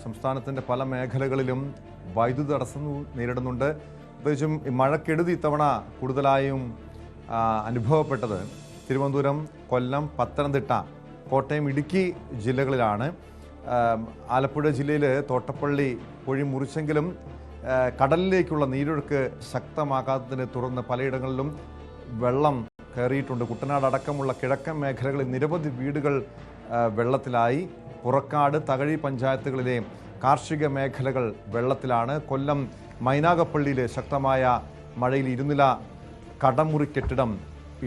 സംസ്ഥാനത്തിൻ്റെ പല മേഖലകളിലും വൈദ്യുതി തടസ്സം നേരിടുന്നുണ്ട്. പ്രത്യേകിച്ചും മഴക്കെടുതി ഇത്തവണ കൂടുതലായും അനുഭവപ്പെട്ടത് തിരുവനന്തപുരം, കൊല്ലം, പത്തനംതിട്ട, കോട്ടയം, ഇടുക്കി ജില്ലകളിലാണ്. ആലപ്പുഴ ജില്ലയിൽ തോട്ടപ്പള്ളി പൊഴി മുറിച്ചെങ്കിലും കടലിലേക്കുള്ള നീരൊഴുക്ക് ശക്തമാകാത്തതിനെ തുടർന്ന് പലയിടങ്ങളിലും വെള്ളം കയറിയിട്ടുണ്ട്. കുട്ടനാട് അടക്കമുള്ള കിഴക്കൻ മേഖലകളിൽ നിരവധി വീടുകൾ വെള്ളത്തിലായി. പുറക്കാട്, തകഴി പഞ്ചായത്തുകളിലെ കാർഷിക മേഖലകൾ വെള്ളത്തിലാണ്. കൊല്ലം മൈനാഗപ്പള്ളിയിൽ ശക്തമായ മഴയിൽ ഇരുനില കടമുറി കെട്ടിടം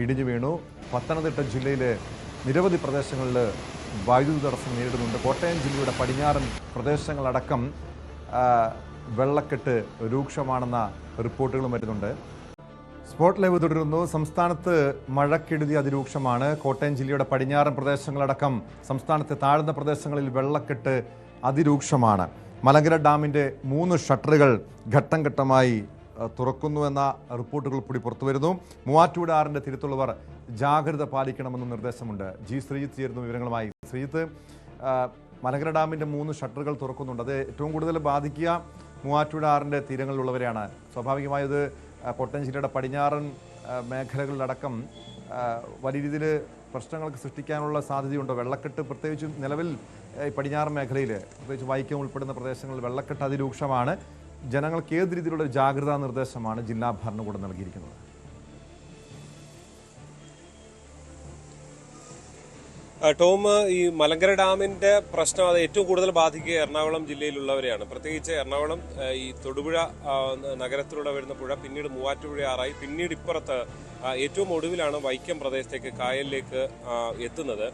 ഇടിഞ്ഞു വീണു. പത്തനംതിട്ട ജില്ലയിൽ നിരവധി പ്രദേശങ്ങളിൽ വൈദ്യുതി തടസ്സം നേരിടുന്നുണ്ട്. കോട്ടയം ജില്ലയുടെ പടിഞ്ഞാറൻ പ്രദേശങ്ങളടക്കം വെള്ളക്കെട്ട് രൂക്ഷമാണെന്ന റിപ്പോർട്ടുകളും വരുന്നുണ്ട്. സ്പോട്ട് ലൈവ് തുടരുന്നു. സംസ്ഥാനത്ത് മഴക്കെടുതി അതിരൂക്ഷമാണ്. കോട്ടയം ജില്ലയുടെ പടിഞ്ഞാറൻ പ്രദേശങ്ങളടക്കം സംസ്ഥാനത്തെ താഴ്ന്ന പ്രദേശങ്ങളിൽ വെള്ളക്കെട്ട് അതിരൂക്ഷമാണ്. മലങ്കര ഡാമിൻ്റെ 3 ഷട്ടറുകൾ ഘട്ടം ഘട്ടമായി തുറക്കുന്നുവെന്ന റിപ്പോർട്ടുകൾ കൂടി പുറത്തുവരുന്നു. മൂവാറ്റുപുഴ തിരുത്തുള്ളവർ ജാഗ്രത പാലിക്കണമെന്ന നിർദ്ദേശമുണ്ട്. ശ്രീജിത്ത് ചേരുന്നു വിവരങ്ങളുമായി. ശ്രീജിത്ത്, മലങ്കര ഡാമിൻ്റെ 3 ഷട്ടറുകൾ തുറക്കുന്നുണ്ട്. അത് ഏറ്റവും കൂടുതൽ ബാധിക്കുക മൂവാറ്റുപുഴ തീരങ്ങളിലുള്ളവരെയാണ്. സ്വാഭാവികമായും ഇത് കോട്ടയം ജില്ലയുടെ പടിഞ്ഞാറൻ മേഖലകളിലടക്കം വലിയ രീതിയിൽ പ്രശ്നങ്ങൾക്ക് സൃഷ്ടിക്കാനുള്ള സാധ്യതയുണ്ട്. വെള്ളക്കെട്ട് പ്രത്യേകിച്ചും നിലവിൽ പടിഞ്ഞാറൻ മേഖലയിൽ പ്രത്യേകിച്ച് വൈക്കം ഉൾപ്പെടുന്ന പ്രദേശങ്ങളിൽ വെള്ളക്കെട്ട് അതിരൂക്ഷമാണ്. ജനങ്ങൾക്ക് ഏത് രീതിയിലുള്ള ജാഗ്രതാ നിർദ്ദേശമാണ് ജില്ലാ ഭരണകൂടം നൽകിയിരിക്കുന്നത്? ടോം, ഈ മലങ്കര ഡാമിന്റെ പ്രശ്നം അത് ഏറ്റവും കൂടുതൽ ബാധിക്കുക എറണാകുളം ജില്ലയിലുള്ളവരെയാണ്. പ്രത്യേകിച്ച് എറണാകുളം ഈ തൊടുപുഴ നഗരത്തിലൂടെ വരുന്ന പുഴ പിന്നീട് മൂവാറ്റുപുഴയാറായി പിന്നീട് ഇപ്പുറത്ത് ഏറ്റവും ഒടുവിലാണ് വൈക്കം പ്രദേശത്തേക്ക് കായലിലേക്ക് എത്തുന്നത്.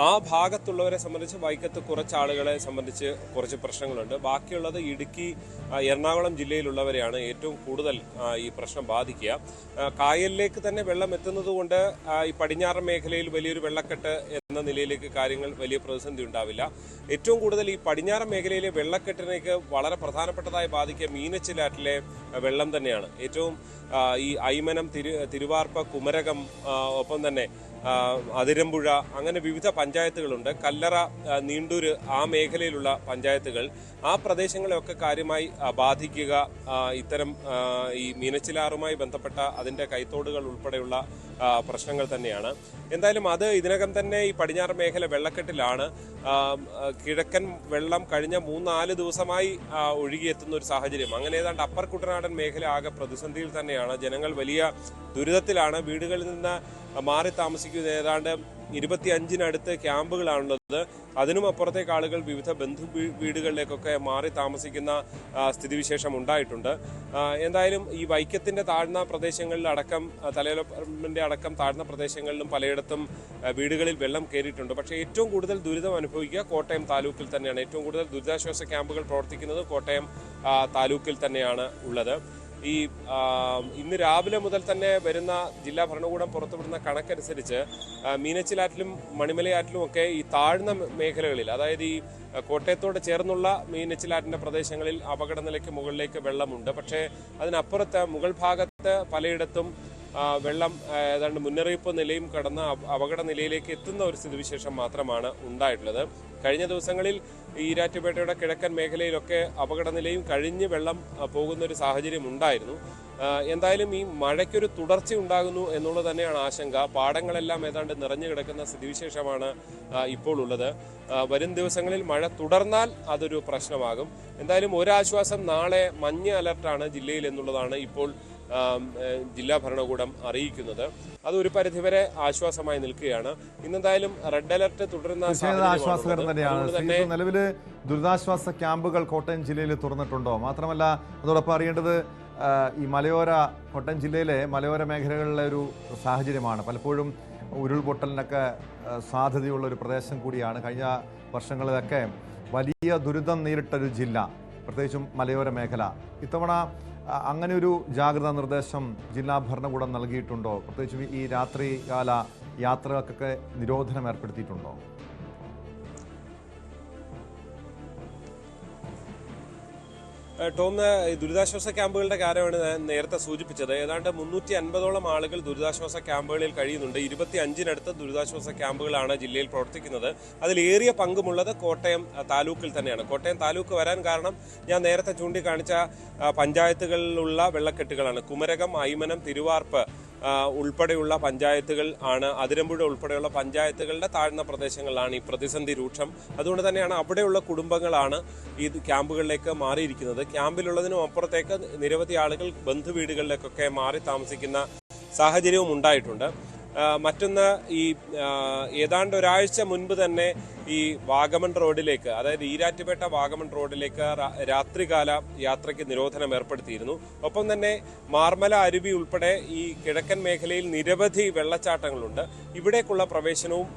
ആ ഭാഗത്തുള്ളവരെ സംബന്ധിച്ച് വൈക്കത്ത് കുറച്ച് ആളുകളെ സംബന്ധിച്ച് കുറച്ച് പ്രശ്നങ്ങളുണ്ട്. ബാക്കിയുള്ളത് ഇടുക്കി, എറണാകുളം ജില്ലയിലുള്ളവരെയാണ് ഏറ്റവും കൂടുതൽ ഈ പ്രശ്നം ബാധിക്കുക. കായലിലേക്ക് തന്നെ വെള്ളം എത്തുന്നത് കൊണ്ട് ഈ പടിഞ്ഞാറൻ മേഖലയിൽ വലിയൊരു വെള്ളക്കെട്ട് എന്ന നിലയിലേക്ക് കാര്യങ്ങൾ വലിയ പ്രതിസന്ധി ഉണ്ടാവില്ല. ഏറ്റവും കൂടുതൽ ഈ പടിഞ്ഞാറൻ മേഖലയിലെ വെള്ളക്കെട്ടിനേക്ക് വളരെ പ്രധാനപ്പെട്ടതായി ബാധിക്കുക മീനച്ചിലാറ്റിലെ വെള്ളം തന്നെയാണ്. ഏറ്റവും ഈ ഐമനം, തിരുവാർപ്പ, കുമരകം, ഒപ്പം തന്നെ അതിരമ്പുഴ, അങ്ങനെ വിവിധ പഞ്ചായത്തുകളുണ്ട്. കല്ലറ, നീണ്ടൂര്, ആ മേഖലയിലുള്ള പഞ്ചായത്തുകൾ, ആ പ്രദേശങ്ങളെയൊക്കെ കാര്യമായി ബാധിക്കുക ഇത്തരം ഈ മീനച്ചിലാറുമായി ബന്ധപ്പെട്ട അതിൻ്റെ കൈത്തോടുകൾ ഉൾപ്പെടെയുള്ള പ്രശ്നങ്ങൾ തന്നെയാണ്. എന്തായാലും അത് ഇതിനകം തന്നെ ഈ പടിഞ്ഞാറ് മേഖല വെള്ളക്കെട്ടിലാണ്. കിഴക്കൻ വെള്ളം കഴിഞ്ഞ 3-4 ദിവസമായി ഒഴുകിയെത്തുന്ന ഒരു സാഹചര്യം. അങ്ങനെ ഏതാണ്ട് അപ്പർ കുട്ടനാടൻ മേഖല ആകെ പ്രതിസന്ധിയിൽ തന്നെയാണ്. ജനങ്ങൾ വലിയ ദുരിതത്തിലാണ്. വീടുകളിൽ നിന്ന് മാറി താമസിക്കുന്ന ഏതാണ്ട് 25-നടുത്ത് ക്യാമ്പുകളാണുള്ളത്. അതിനും അപ്പുറത്തേക്ക് ആളുകൾ വിവിധ ബന്ധു വീടുകളിലേക്കൊക്കെ മാറി താമസിക്കുന്ന സ്ഥിതിവിശേഷം ഉണ്ടായിട്ടുണ്ട്. എന്തായാലും ഈ വൈക്കത്തിന്റെ താഴ്ന്ന പ്രദേശങ്ങളിൽ അടക്കം, തലയോലപ്പറമ്പിന്റെ അടക്കം താഴ്ന്ന പ്രദേശങ്ങളിലും പലയിടത്തും വീടുകളിൽ വെള്ളം കയറിയിട്ടുണ്ട്. പക്ഷേ ഏറ്റവും കൂടുതൽ ദുരിതം അനുഭവിക്കുക കോട്ടയം താലൂക്കിൽ തന്നെയാണ്. ഏറ്റവും കൂടുതൽ ദുരിതാശ്വാസ ക്യാമ്പുകൾ പ്രവർത്തിക്കുന്നത് കോട്ടയം താലൂക്കിൽ തന്നെയാണ് ഉള്ളത്. ഈ ഇന്ന് രാവിലെ മുതൽ തന്നെ വരുന്ന ജില്ലാ ഭരണകൂടം പുറത്തുവിടുന്ന കണക്കനുസരിച്ച് മീനച്ചിലാറ്റിലും മണിമലയാറ്റിലും ഒക്കെ ഈ താഴ്ന്ന മേഖലകളിൽ, അതായത് ഈ കോട്ടയത്തോട് ചേർന്നുള്ള മീനച്ചിലാറ്റിന്റെ പ്രദേശങ്ങളിൽ അപകടനിലയ്ക്ക് മുകളിലേക്ക് വെള്ളമുണ്ട്. പക്ഷേ അതിനപ്പുറത്ത് മുകൾ ഭാഗത്ത് പലയിടത്തും വെള്ളം ഏതാണ്ട് മുന്നറിയിപ്പ് നിലയും കടന്ന് അപകട നിലയിലേക്ക് എത്തുന്ന ഒരു സ്ഥിതിവിശേഷം മാത്രമാണ് ഉണ്ടായിട്ടുള്ളത്. കഴിഞ്ഞ ദിവസങ്ങളിൽ ഈരാറ്റുപേട്ടയുടെ കിഴക്കൻ മേഖലയിലൊക്കെ അപകടനിലയും കഴിഞ്ഞ് വെള്ളം പോകുന്ന ഒരു സാഹചര്യം ഉണ്ടായിരുന്നു. എന്തായാലും ഈ മഴയ്ക്കൊരു തുടർച്ച ഉണ്ടാകുന്നു എന്നുള്ളത് തന്നെയാണ് ആശങ്ക. പാടങ്ങളെല്ലാം ഏതാണ്ട് നിറഞ്ഞു കിടക്കുന്ന സ്ഥിതിവിശേഷമാണ് ഇപ്പോൾ ഉള്ളത്. വരും ദിവസങ്ങളിൽ മഴ തുടർന്നാൽ അതൊരു പ്രശ്നമാകും. എന്തായാലും ഒരാശ്വാസം, നാളെ മഞ്ഞ അലർട്ടാണ് ജില്ലയിൽ എന്നുള്ളതാണ് ഇപ്പോൾ ജില്ലാ ഭരണകൂടം അറിയിക്കുന്നത്. അത് ഒരു പരിധിവരെ ആശ്വാസമായി നിൽക്കുകയാണ്. ഇന്നെന്തായാലും റെഡ് അലർട്ട് തുടരുന്ന ആശ്വാസകരം തന്നെയാണ്. നിലവിൽ ദുരിതാശ്വാസ ക്യാമ്പുകൾ കോട്ടയം ജില്ലയിൽ തുറന്നിട്ടുണ്ടോ? മാത്രമല്ല അതോടൊപ്പം അറിയേണ്ടത് ഈ കോട്ടയം ജില്ലയിലെ മലയോര മേഖലകളിലെ ഒരു സാഹചര്യമാണ്. പലപ്പോഴും ഉരുൾപൊട്ടലിനൊക്കെ സാധ്യതയുള്ള ഒരു പ്രദേശം കൂടിയാണ്. കഴിഞ്ഞ വർഷങ്ങളിലൊക്കെ വലിയ ദുരിതം നേരിട്ടൊരു ജില്ല, പ്രത്യേകിച്ചും മലയോര മേഖല. ഇത്തവണ അങ്ങനെ ഒരു ജാഗ്രതാ നിർദ്ദേശം ജില്ലാ ഭരണകൂടം നൽകിയിട്ടുണ്ടോ? പ്രത്യേകിച്ചും ഈ രാത്രികാല യാത്രകൾക്കൊക്കെ നിരോധനം ഏർപ്പെടുത്തിയിട്ടുണ്ടോ? ടോം, ദുരിതാശ്വാസ ക്യാമ്പുകളുടെ കാര്യമാണ് ഞാൻ നേരത്തെ സൂചിപ്പിച്ചത്. ഏതാണ്ട് 350ഓളം ആളുകൾ ദുരിതാശ്വാസ ക്യാമ്പുകളിൽ കഴിയുന്നുണ്ട്. 25-നടുത്ത് ദുരിതാശ്വാസ ക്യാമ്പുകളാണ് ജില്ലയിൽ പ്രവർത്തിക്കുന്നത്. അതിലേറിയ പങ്കുമുള്ളത് കോട്ടയം താലൂക്കിൽ തന്നെയാണ്. കോട്ടയം താലൂക്ക് വരാൻ കാരണം ഞാൻ നേരത്തെ ചൂണ്ടിക്കാണിച്ച പഞ്ചായത്തുകളിലുള്ള വെള്ളക്കെട്ടുകളാണ്. കുമരകം, അയ്മനം, തിരുവാർപ്പ് ഉൾപ്പെടെയുള്ള പഞ്ചായത്തുകൾ ആണ്. അതിരമ്പുഴ ഉൾപ്പെടെയുള്ള പഞ്ചായത്തുകളുടെ താഴ്ന്ന പ്രദേശങ്ങളിലാണ് ഈ പ്രതിസന്ധി രൂക്ഷം. അതുകൊണ്ട് തന്നെയാണ് അവിടെയുള്ള കുടുംബങ്ങളാണ് ഈ ക്യാമ്പുകളിലേക്ക് മാറിയിരിക്കുന്നത്. ക്യാമ്പിലുള്ളതിനും അപ്പുറത്തേക്ക് നിരവധി ആളുകൾ ബന്ധുവീടുകളിലേക്കൊക്കെ മാറി താമസിക്കുന്ന സാഹചര്യവും ഉണ്ടായിട്ടുണ്ട്. മറ്റൊന്ന്, ഈ ഏതാണ്ട് ഒരാഴ്ച മുൻപ് തന്നെ ഈ വാഗമൺ റോഡിലേക്ക്, അതായത് ഈരാറ്റുപേട്ട വാഗമൺ റോഡിലേക്ക് രാത്രികാല യാത്രയ്ക്ക് നിരോധനം ഏർപ്പെടുത്തിയിരുന്നു. ഒപ്പം തന്നെ മാർമല അരുവി ഉൾപ്പെടെ ഈ കിഴക്കൻ മേഖലയിൽ നിരവധി വെള്ളച്ചാട്ടങ്ങളുണ്ട്. ഇവിടേക്കുള്ള പ്രവേശനവും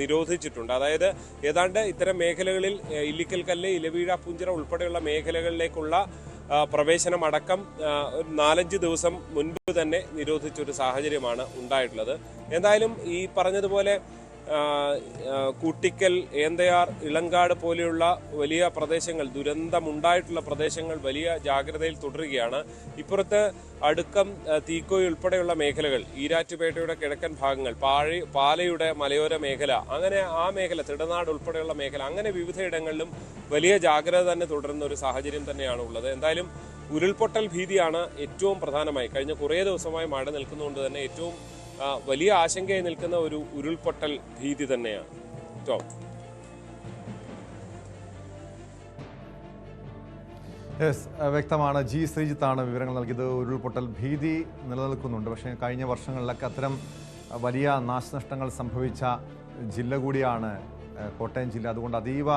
നിരോധിച്ചിട്ടുണ്ട്. അതായത് ഏതാണ്ട് ഇത്തരം മേഖലകളിൽ ഇല്ലിക്കൽ കല്ല്, ഇലവീഴ, പുഞ്ചിറ ഉൾപ്പെടെയുള്ള മേഖലകളിലേക്കുള്ള പ്രവേശനം അടക്കം 4-5 ദിവസം മുൻപ് തന്നെ നിരോധിച്ചൊരു സാഹചര്യമാണ് ഉണ്ടായിട്ടുള്ളത്. എന്തായാലും ഈ പറഞ്ഞതുപോലെ കൂട്ടിക്കൽ, ഏന്തയാർ, ഇളങ്കാട് പോലെയുള്ള വലിയ പ്രദേശങ്ങൾ, ദുരന്തമുണ്ടായിട്ടുള്ള പ്രദേശങ്ങൾ വലിയ ജാഗ്രതയിൽ തുടരുകയാണ്. ഇപ്പുറത്ത് അടുക്കം, തീക്കോയി ഉൾപ്പെടെയുള്ള മേഖലകൾ, ഈരാറ്റുപേട്ടയുടെ കിഴക്കൻ ഭാഗങ്ങൾ, പാലയുടെ മലയോര മേഖല, അങ്ങനെ ആ മേഖല, തിടനാട് ഉൾപ്പെടെയുള്ള മേഖല, അങ്ങനെ വിവിധയിടങ്ങളിലും വലിയ ജാഗ്രത തന്നെ തുടരുന്ന ഒരു സാഹചര്യം തന്നെയാണ് ഉള്ളത്. എന്തായാലും ഉരുൾപൊട്ടൽ ഭീതിയാണ് ഏറ്റവും പ്രധാനമായി. കഴിഞ്ഞ കുറേ ദിവസമായി മഴ നിൽക്കുന്നതുകൊണ്ട് തന്നെ ഏറ്റവും വലിയ ആശങ്കയായി നിൽക്കുന്ന ഒരു ഉരുൾപൊട്ടൽ ഭീതി തന്നെയാണ്. വ്യക്തമാണ്. ജി ശ്രീജിത്താണ് വിവരങ്ങൾ നൽകിയത്. ഉരുൾപൊട്ടൽ ഭീതി നിലനിൽക്കുന്നുണ്ട്. പക്ഷേ കഴിഞ്ഞ വർഷങ്ങളിലൊക്കെ അത്തരം വലിയ നാശനഷ്ടങ്ങൾ സംഭവിച്ച ജില്ല കൂടിയാണ് കോട്ടയം ജില്ല. അതുകൊണ്ട് അതീവ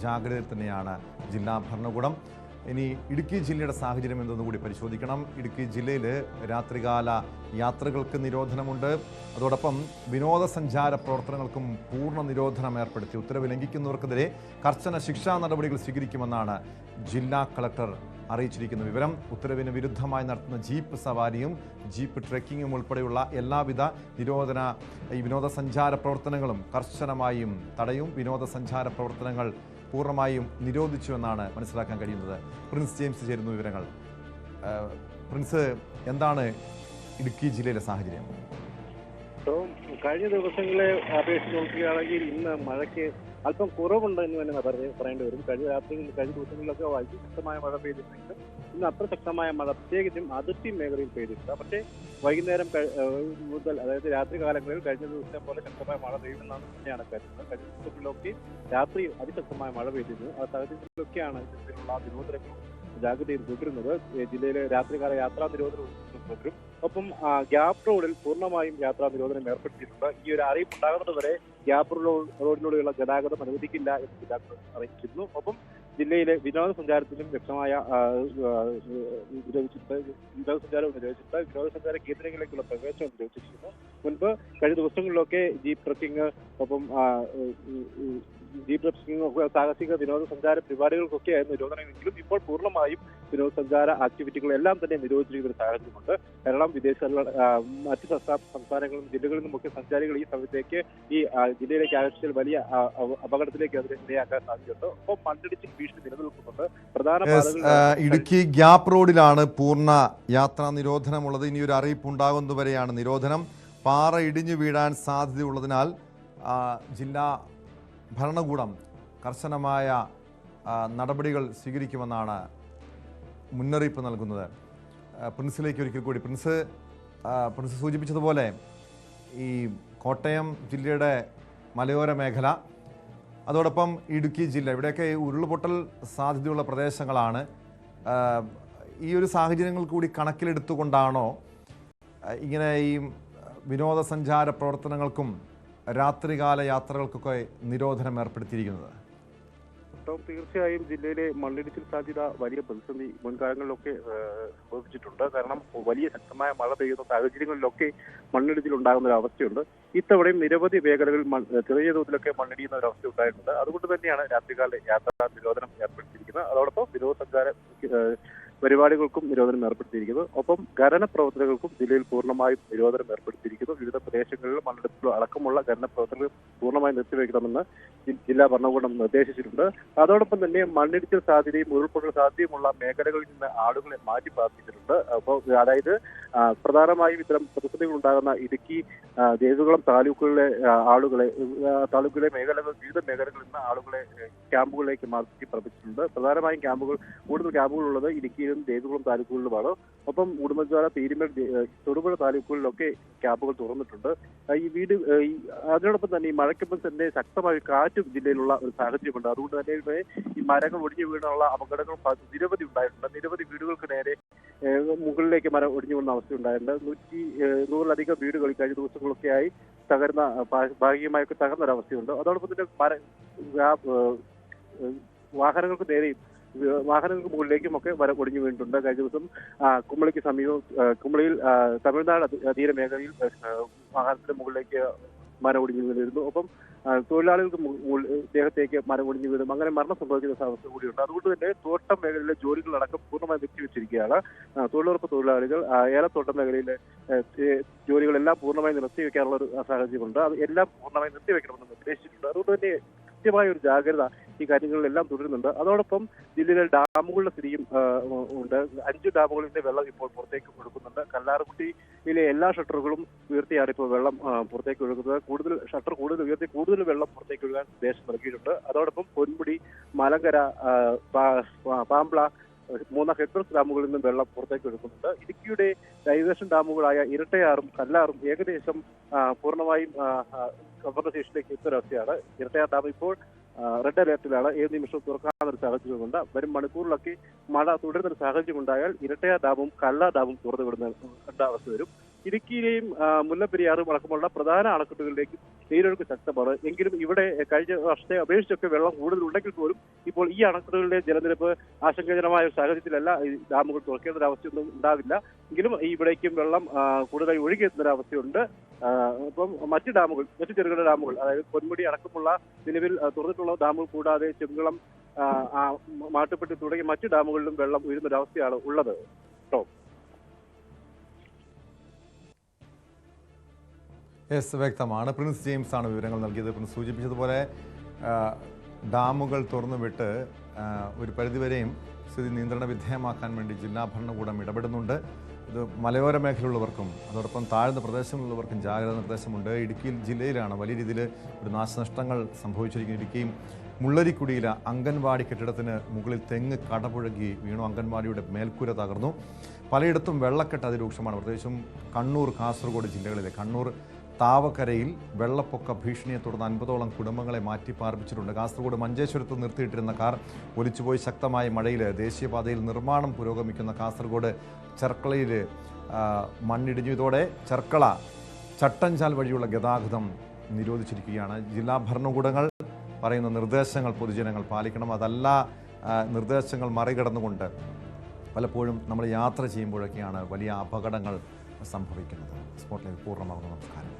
ജാഗ്രതയിൽ തന്നെയാണ് ജില്ലാ ഭരണകൂടം. ഇനി ഇടുക്കി ജില്ലയുടെ സാഹചര്യം എന്തെന്ന് കൂടി പരിശോധിക്കണം. ഇടുക്കി ജില്ലയിൽ രാത്രികാല യാത്രകൾക്ക് നിരോധനമുണ്ട്. അതോടൊപ്പം വിനോദസഞ്ചാര പ്രവർത്തനങ്ങൾക്കും പൂർണ്ണ നിരോധനം ഏർപ്പെടുത്തി. ഉത്തരവ് ലംഘിക്കുന്നവർക്കെതിരെ കർശന ശിക്ഷാ നടപടികൾ സ്വീകരിക്കുമെന്നാണ് ജില്ലാ കളക്ടർ അറിയിച്ചിരിക്കുന്ന വിവരം. ഉത്തരവിന് വിരുദ്ധമായി നടത്തുന്ന ജീപ്പ് സവാരിയും ജീപ്പ് ട്രെക്കിങ്ങും ഉൾപ്പെടെയുള്ള എല്ലാവിധ വിനോദസഞ്ചാര പ്രവർത്തനങ്ങളും കർശനമായും തടയും. വിനോദസഞ്ചാര പ്രവർത്തനങ്ങൾ പൂർണ്ണമായും നിരോധിച്ചുവെന്നാണ് മനസ്സിലാക്കാൻ കഴിയുന്നത്. പ്രിൻസ് ജെയിംസ് ചേരുന്നു വിവരങ്ങൾ. പ്രിൻസ്, എന്താണ് ഇടുക്കി ജില്ലയിലെ സാഹചര്യം? കഴിഞ്ഞ ദിവസങ്ങളെ അപേക്ഷിച്ച് നോക്കുകയാണെങ്കിൽ ഇന്ന് മഴയ്ക്ക് അല്പം കുറവുണ്ട് എന്ന് തന്നെ പറയേണ്ടി വരും. കഴിഞ്ഞ ദിവസങ്ങളിലൊക്കെ വളരെ ശക്തമായ മഴ പെയ്തിട്ടുണ്ടെങ്കിലും ഇന്ന് അത്ര ശക്തമായ മഴ പ്രത്യേകിച്ചും അതിർത്തി മേഖലയിൽ പെയ്തിട്ടില്ല. പക്ഷേ വൈകുന്നേരം മുതൽ, അതായത് രാത്രി കാലങ്ങളിൽ കഴിഞ്ഞ ദിവസം പോലെ ശക്തമായ മഴ പെയ്യുമെന്നാണ് തന്നെയാണ് കരുതുന്നത്. കഴിഞ്ഞ ദിവസങ്ങളിലൊക്കെ രാത്രി അതിശക്തമായ മഴ പെയ്തിരുന്നു. ആ സാഹചര്യത്തിലൊക്കെയാണ് ഇത്തരത്തിലുള്ള നിരോധനങ്ങളും ജാഗ്രതയും തുടരുന്നത്. ജില്ലയിലെ രാത്രികാല യാത്രാ നിരോധനം തുടരും. ഒപ്പം ഗ്യാപ് റോഡിൽ പൂർണ്ണമായും യാത്രാ നിരോധനം ഏർപ്പെടുത്തിയിട്ടുണ്ട്. ഈ ഒരു അറിയിപ്പ് ഉണ്ടാകുന്നതുവരെ ഗ്യാപ് റോഡിലൂടെയുള്ള ഗതാഗതം അനുവദിക്കില്ല എന്ന് ജില്ലാ അറിയിച്ചിരുന്നു. ഒപ്പം ജില്ലയിലെ വിനോദസഞ്ചാരത്തിലും വ്യക്തമായ വിനോദസഞ്ചാരവും നിരോധിച്ചിട്ടുണ്ട്. വിനോദസഞ്ചാര കേന്ദ്രങ്ങളിലേക്കുള്ള പ്രവേശനം നിരോധിച്ചിരിക്കുന്നു. മുൻപ് കഴിഞ്ഞ ദിവസങ്ങളിലൊക്കെ ജീപ്പ് ട്രക്കിംഗ്, ഒപ്പം ജീപ്പ് ട്രക്കിംഗ്, സാഹസിക വിനോദസഞ്ചാര പരിപാടികൾക്കൊക്കെയായിരുന്നു നിരോധനമെങ്കിലും ഇപ്പോൾ പൂർണ്ണമായും വിനോദസഞ്ചാര ആക്ടിവിറ്റികളെല്ലാം തന്നെ നിരോധിച്ചിരിക്കുന്ന ഒരു സാഹചര്യമുണ്ട്. കാരണം മറ്റ് സംസ്ഥാനങ്ങളും ജില്ലകളിൽ നിന്നുമൊക്കെ സഞ്ചാരികൾ ഈ സമയത്തേക്ക് ഈ ജില്ലയിലേക്ക് ആകർഷിച്ചാൽ വലിയ അപകടത്തിലേക്ക് അതിനെ ഇടയാക്കാൻ സാധ്യതയുണ്ട്. ഒപ്പം മണ്ണിടിച്ചിൽ ഭീഷണി നിലനിൽക്കുന്നുണ്ട്. പ്രധാന ഇടുക്കി ഗ്യാപ് റോഡിലാണ് പൂർണ്ണ യാത്രാ നിരോധനമുള്ളത്. ഇനി ഒരു അറിയിപ്പ് ഉണ്ടാകുന്നതുവരെയാണ് നിരോധനം. പാറ ഇടിഞ്ഞു വീഴാൻ സാധ്യതയുള്ളതിനാൽ ജില്ലാ ഭരണകൂടം കർശനമായ നടപടികൾ സ്വീകരിക്കുമെന്നാണ് മുന്നറിയിപ്പ് നൽകുന്നത്. പ്രിൻസിലേക്ക് ഒരിക്കൽ കൂടി. പ്രിൻസ് സൂചിപ്പിച്ചതുപോലെ ഈ കോട്ടയം ജില്ലയുടെ മലയോര മേഖല, അതോടൊപ്പം ഇടുക്കി ജില്ല, ഇവിടെയൊക്കെ ഉരുൾപൊട്ടൽ സാധ്യതയുള്ള പ്രദേശങ്ങളാണ്. ഈ ഒരു സാഹചര്യങ്ങൾ കൂടി കണക്കിലെടുത്തുകൊണ്ടാണോ ഇങ്ങനെ ഈ വിനോദസഞ്ചാര പ്രവർത്തനങ്ങൾക്കും രാത്രികാല യാത്രകൾക്കൊക്കെ നിരോധനം ഏർപ്പെടുത്തിയിരിക്കുന്നത്? തീർച്ചയായും ജില്ലയിലെ മണ്ണിടിച്ചിൽ സാധ്യത വലിയ പ്രതിസന്ധി മുൻകാലങ്ങളിലൊക്കെ സംഭവിച്ചിട്ടുണ്ട്. കാരണം വലിയ ശക്തമായ മഴ പെയ്യുന്ന സാഹചര്യങ്ങളിലൊക്കെ മണ്ണിടിച്ചിൽ ഉണ്ടാകുന്ന ഒരു അവസ്ഥയുണ്ട്. ഇത്തവണയും നിരവധി മേഖലകളിൽ ചെറിയ തോതിലൊക്കെ മണ്ണിടിയുന്ന ഒരു അവസ്ഥ ഉണ്ടായിട്ടുണ്ട്. അതുകൊണ്ട് തന്നെയാണ് രാത്രികാല യാത്രാ നിരോധനം ഏർപ്പെടുത്തിയിരിക്കുന്നത്. അതോടൊപ്പം വിനോദസഞ്ചാര പരിപാടികൾക്കും നിരോധനം ഏർപ്പെടുത്തിയിരിക്കുന്നു. ഒപ്പം ഖനന പ്രവർത്തനങ്ങൾക്കും ജില്ലയിൽ പൂർണ്ണമായും നിരോധനം ഏർപ്പെടുത്തിയിരിക്കുന്നു. വിവിധ പ്രദേശങ്ങളിൽ മണ്ണെടുപ്പ് അടക്കമുള്ള ഖനന പ്രവർത്തനങ്ങൾ പൂർണ്ണമായും നിർത്തിവെക്കണമെന്ന് ജില്ലാ ഭരണകൂടം നിർദ്ദേശിച്ചിട്ടുണ്ട്. അതോടൊപ്പം തന്നെ മണ്ണിടിച്ചിൽ സാധ്യതയും ഉരുൾപൊട്ടൽ സാധ്യതയുമുള്ള മേഖലകളിൽ നിന്ന് ആളുകളെ മാറ്റി പാർപ്പിച്ചിട്ടുണ്ട്. അപ്പോൾ അതായത് പ്രധാനമായും ഇത്തരം പ്രതിസന്ധികൾ ഉണ്ടാകുന്ന ഇടുക്കി, ദേവികുളം താലൂക്കുകളിലെ വിവിധ മേഖലകളിൽ നിന്ന് ആളുകളെ ക്യാമ്പുകളിലേക്ക് മാറ്റി പാർപ്പിച്ചിട്ടുണ്ട്. പ്രധാനമായും കൂടുതൽ ക്യാമ്പുകൾ ഉള്ളത് ഇടുക്കിയിലും ദേവികുളം താലൂക്കുകളിലുമാണ്. ഒപ്പം ഉടുമ്പൻചോല, പീരുമേൽ, തൊടുപുഴ താലൂക്കുകളിലൊക്കെ ക്യാമ്പുകൾ തുറന്നിട്ടുണ്ട്. അതിനോടൊപ്പം തന്നെ ഈ മഴയ്ക്കൊപ്പം തന്നെ ശക്തമായ കാറ്റും ജില്ലയിലുള്ള ഒരു സാഹചര്യമുണ്ട്. അതുകൊണ്ട് തന്നെ ഈ മരങ്ങൾ ഒടിഞ്ഞു വീണുള്ള അപകടങ്ങൾ നിരവധി ഉണ്ടായിട്ടുണ്ട്. നിരവധി വീടുകൾക്ക് നേരെ മുകളിലേക്ക് മരം ഒടിഞ്ഞു വീണ അവസ്ഥ ഉണ്ടായിട്ടുണ്ട്. 100-ലധികം വീടുകൾ കഴിഞ്ഞ ദിവസങ്ങളൊക്കെയായി ഭാഗികമായൊക്കെ തകർന്നൊരവസ്ഥയുണ്ട്. അതോടൊപ്പം തന്നെ വാഹനങ്ങൾക്ക് മുകളിലേക്കും ഒക്കെ മരം ഒടിഞ്ഞു വീണിട്ടുണ്ട്. കഴിഞ്ഞ ദിവസം കുമളിക്ക് സമീപം, കുമളിയിൽ തമിഴ്നാട് തീരമേഖലയിൽ വാഹനത്തിന്റെ മുകളിലേക്ക് മരം ഒടിഞ്ഞു വീണിരുന്നു. ഒപ്പം തൊഴിലാളികൾക്ക് ദേഹത്തേക്ക് മരം ഒടിഞ്ഞു വീണും അങ്ങനെ മരണം സംഭവിക്കുന്ന അവസ്ഥ കൂടിയുണ്ട്. അതുകൊണ്ട് തന്നെ തോട്ടം മേഖലയിലെ ജോലികളടക്കം പൂർണ്ണമായി നിർത്തിവെച്ചിരിക്കുകയാണ്. തൊഴിലുറപ്പ് തൊഴിലാളികൾ ഏലത്തോട്ടം മേഖലയിലെ ജോലികളെല്ലാം പൂർണ്ണമായി നിർത്തിവെക്കാനുള്ള ഒരു സാഹചര്യമുണ്ട്. അത് എല്ലാം പൂർണ്ണമായി നിർത്തിവെക്കണമെന്ന് നിർദ്ദേശിച്ചിട്ടുണ്ട്. അതുകൊണ്ട് തന്നെ കൃത്യമായ ഒരു ജാഗ്രത ഈ കാര്യങ്ങളിലെല്ലാം തുടരുന്നുണ്ട്. അതോടൊപ്പം ജില്ലയിലെ ഡാമുകളുടെ സ്ഥിതിയും ഉണ്ട്. 5 ഡാമുകളിന്റെ വെള്ളം ഇപ്പോൾ പുറത്തേക്ക് ഒഴുകുന്നുണ്ട്. കല്ലാർകുട്ടിയിലെ എല്ലാ ഷട്ടറുകളും ഉയർത്തിയാണ് ഇപ്പോൾ വെള്ളം പുറത്തേക്ക് ഒഴുകുന്നത്. ഷട്ടർ കൂടുതൽ ഉയർത്തി കൂടുതൽ വെള്ളം പുറത്തേക്ക് ഒഴുകാൻ നിർദ്ദേശം നൽകിയിട്ടുണ്ട്. അതോടൊപ്പം പൊന്മുടി, മലങ്കര, പാമ്പ്ള, 3 ഹെഡ്ബർസ് ഡാമുകളിൽ നിന്നും വെള്ളം പുറത്തേക്ക് ഒഴുകുന്നുണ്ട്. ഇടുക്കിയുടെ ഡൈവേർഷൻ ഡാമുകളായ ഇരട്ടയാറും കല്ലാറും ഏകദേശം പൂർണ്ണമായും സംഭരണ ശേഷിയിലേക്ക് എത്തുന്നൊരവസ്ഥയാണ്. ഇരട്ടയാർ ഡാം ഇപ്പോൾ റെഡ് അലേർട്ടിലാണ്. ഏത് നിമിഷവും തുറക്കാവുന്ന ഒരു സാഹചര്യമുണ്ട്. വരും മണിക്കൂറിലൊക്കെ മഴ തുടരുന്നൊരു സാഹചര്യം ഉണ്ടായാൽ ഇരട്ടയാർ ഡാമും കല്ലാർ ഡാമും തുറന്നു വിടുന്ന അവസ്ഥ വരും. ഇടുക്കിയിലെയും മുല്ലപ്പെരിയാറും അടക്കമുള്ള പ്രധാന അണക്കെട്ടുകളിലേക്ക് നീരൊഴുക്ക് ശക്തമാണ്. എങ്കിലും ഇവിടെ കഴിഞ്ഞ വർഷത്തെ അപേക്ഷിച്ചൊക്കെ വെള്ളം കൂടുതലുണ്ടെങ്കിൽ പോലും ഇപ്പോൾ ഈ അണക്കെട്ടുകളുടെ ജലനിരപ്പ് ആശങ്കജനമായ ഒരു സാഹചര്യത്തിലല്ല ഈ ഡാമുകൾ തുറക്കേണ്ട ഒരു അവസ്ഥയൊന്നും ഉണ്ടാവില്ല. എങ്കിലും ഇവിടേക്കും വെള്ളം കൂടുതലായി ഒഴുകിയെത്തുന്ന ഒരു അവസ്ഥയുണ്ട്. അപ്പം മറ്റ് ചെറുകിട ഡാമുകൾ, അതായത് പൊന്മുടി അടക്കമുള്ള നിലവിൽ തുറന്നിട്ടുള്ള ഡാമുകൾ കൂടാതെ ചെങ്കുളം, മാട്ടുപ്പെട്ടി തുടങ്ങിയ മറ്റ് ഡാമുകളിലും വെള്ളം ഉയരുന്നൊരവസ്ഥയാണ് ഉള്ളത്. വ്യക്തമാണ്. പ്രിൻസ് ജെയിംസ് ആണ് വിവരങ്ങൾ നൽകിയത്. പ്രിൻസ് സൂചിപ്പിച്ചതുപോലെ ഡാമുകൾ തുറന്നുവിട്ട് ഒരു പരിധിവരെയും സ്ഥിതി നിയന്ത്രണ വിധേയമാക്കാൻ വേണ്ടി ജില്ലാ ഭരണകൂടം ഇടപെടുന്നുണ്ട്. ഇത് മലയോര മേഖലയുള്ളവർക്കും അതോടൊപ്പം താഴ്ന്ന പ്രദേശങ്ങളിലുള്ളവർക്കും ജാഗ്രതാ നിർദ്ദേശമുണ്ട്. ഇടുക്കി ജില്ലയിലാണ് വലിയ രീതിയിൽ ഒരു നാശനഷ്ടങ്ങൾ സംഭവിച്ചിരിക്കുന്നത്. ഇടുക്കിയും മുള്ളരിക്കുടിയിലെ അംഗൻവാടി കെട്ടിടത്തിന് മുകളിൽ തെങ്ങ് കടപുഴകി വീണു. അംഗൻവാടിയുടെ മേൽക്കൂര തകർന്നു. പലയിടത്തും വെള്ളക്കെട്ട് അതിരൂക്ഷമാണ്. പ്രത്യേകിച്ചും കണ്ണൂർ, കാസർഗോഡ് ജില്ലകളിലെ കണ്ണൂർ താവക്കരയിൽ വെള്ളപ്പൊക്ക ഭീഷണിയെ തുടർന്ന് 50ഓളം കുടുംബങ്ങളെ മാറ്റി പാർപ്പിച്ചിട്ടുണ്ട്. കാസർഗോഡ് മഞ്ചേശ്വരത്ത് നിർത്തിയിട്ടിരുന്ന കാർ ഒലിച്ചുപോയി. ശക്തമായ മഴയിൽ ദേശീയപാതയിൽ നിർമ്മാണം പുരോഗമിക്കുന്ന കാസർഗോഡ് ചെർക്കളയിൽ മണ്ണിടിഞ്ഞു. ഇതോടെ ചെർക്കള ചട്ടഞ്ചാൽ വഴിയുള്ള ഗതാഗതം നിരോധിച്ചിരിക്കുകയാണ്. ജില്ലാ ഭരണകൂടങ്ങൾ പറയുന്ന നിർദ്ദേശങ്ങൾ പൊതുജനങ്ങൾ പാലിക്കണം. അതല്ല നിർദ്ദേശങ്ങൾ മറികടന്നുകൊണ്ട് പലപ്പോഴും നമ്മൾ യാത്ര ചെയ്യുമ്പോഴൊക്കെയാണ് വലിയ അപകടങ്ങൾ സംഭവിക്കുന്നത്. സ്പോട്ട് ലൈവ് പൂർണ്ണമാകുന്നു. നമസ്കാരം.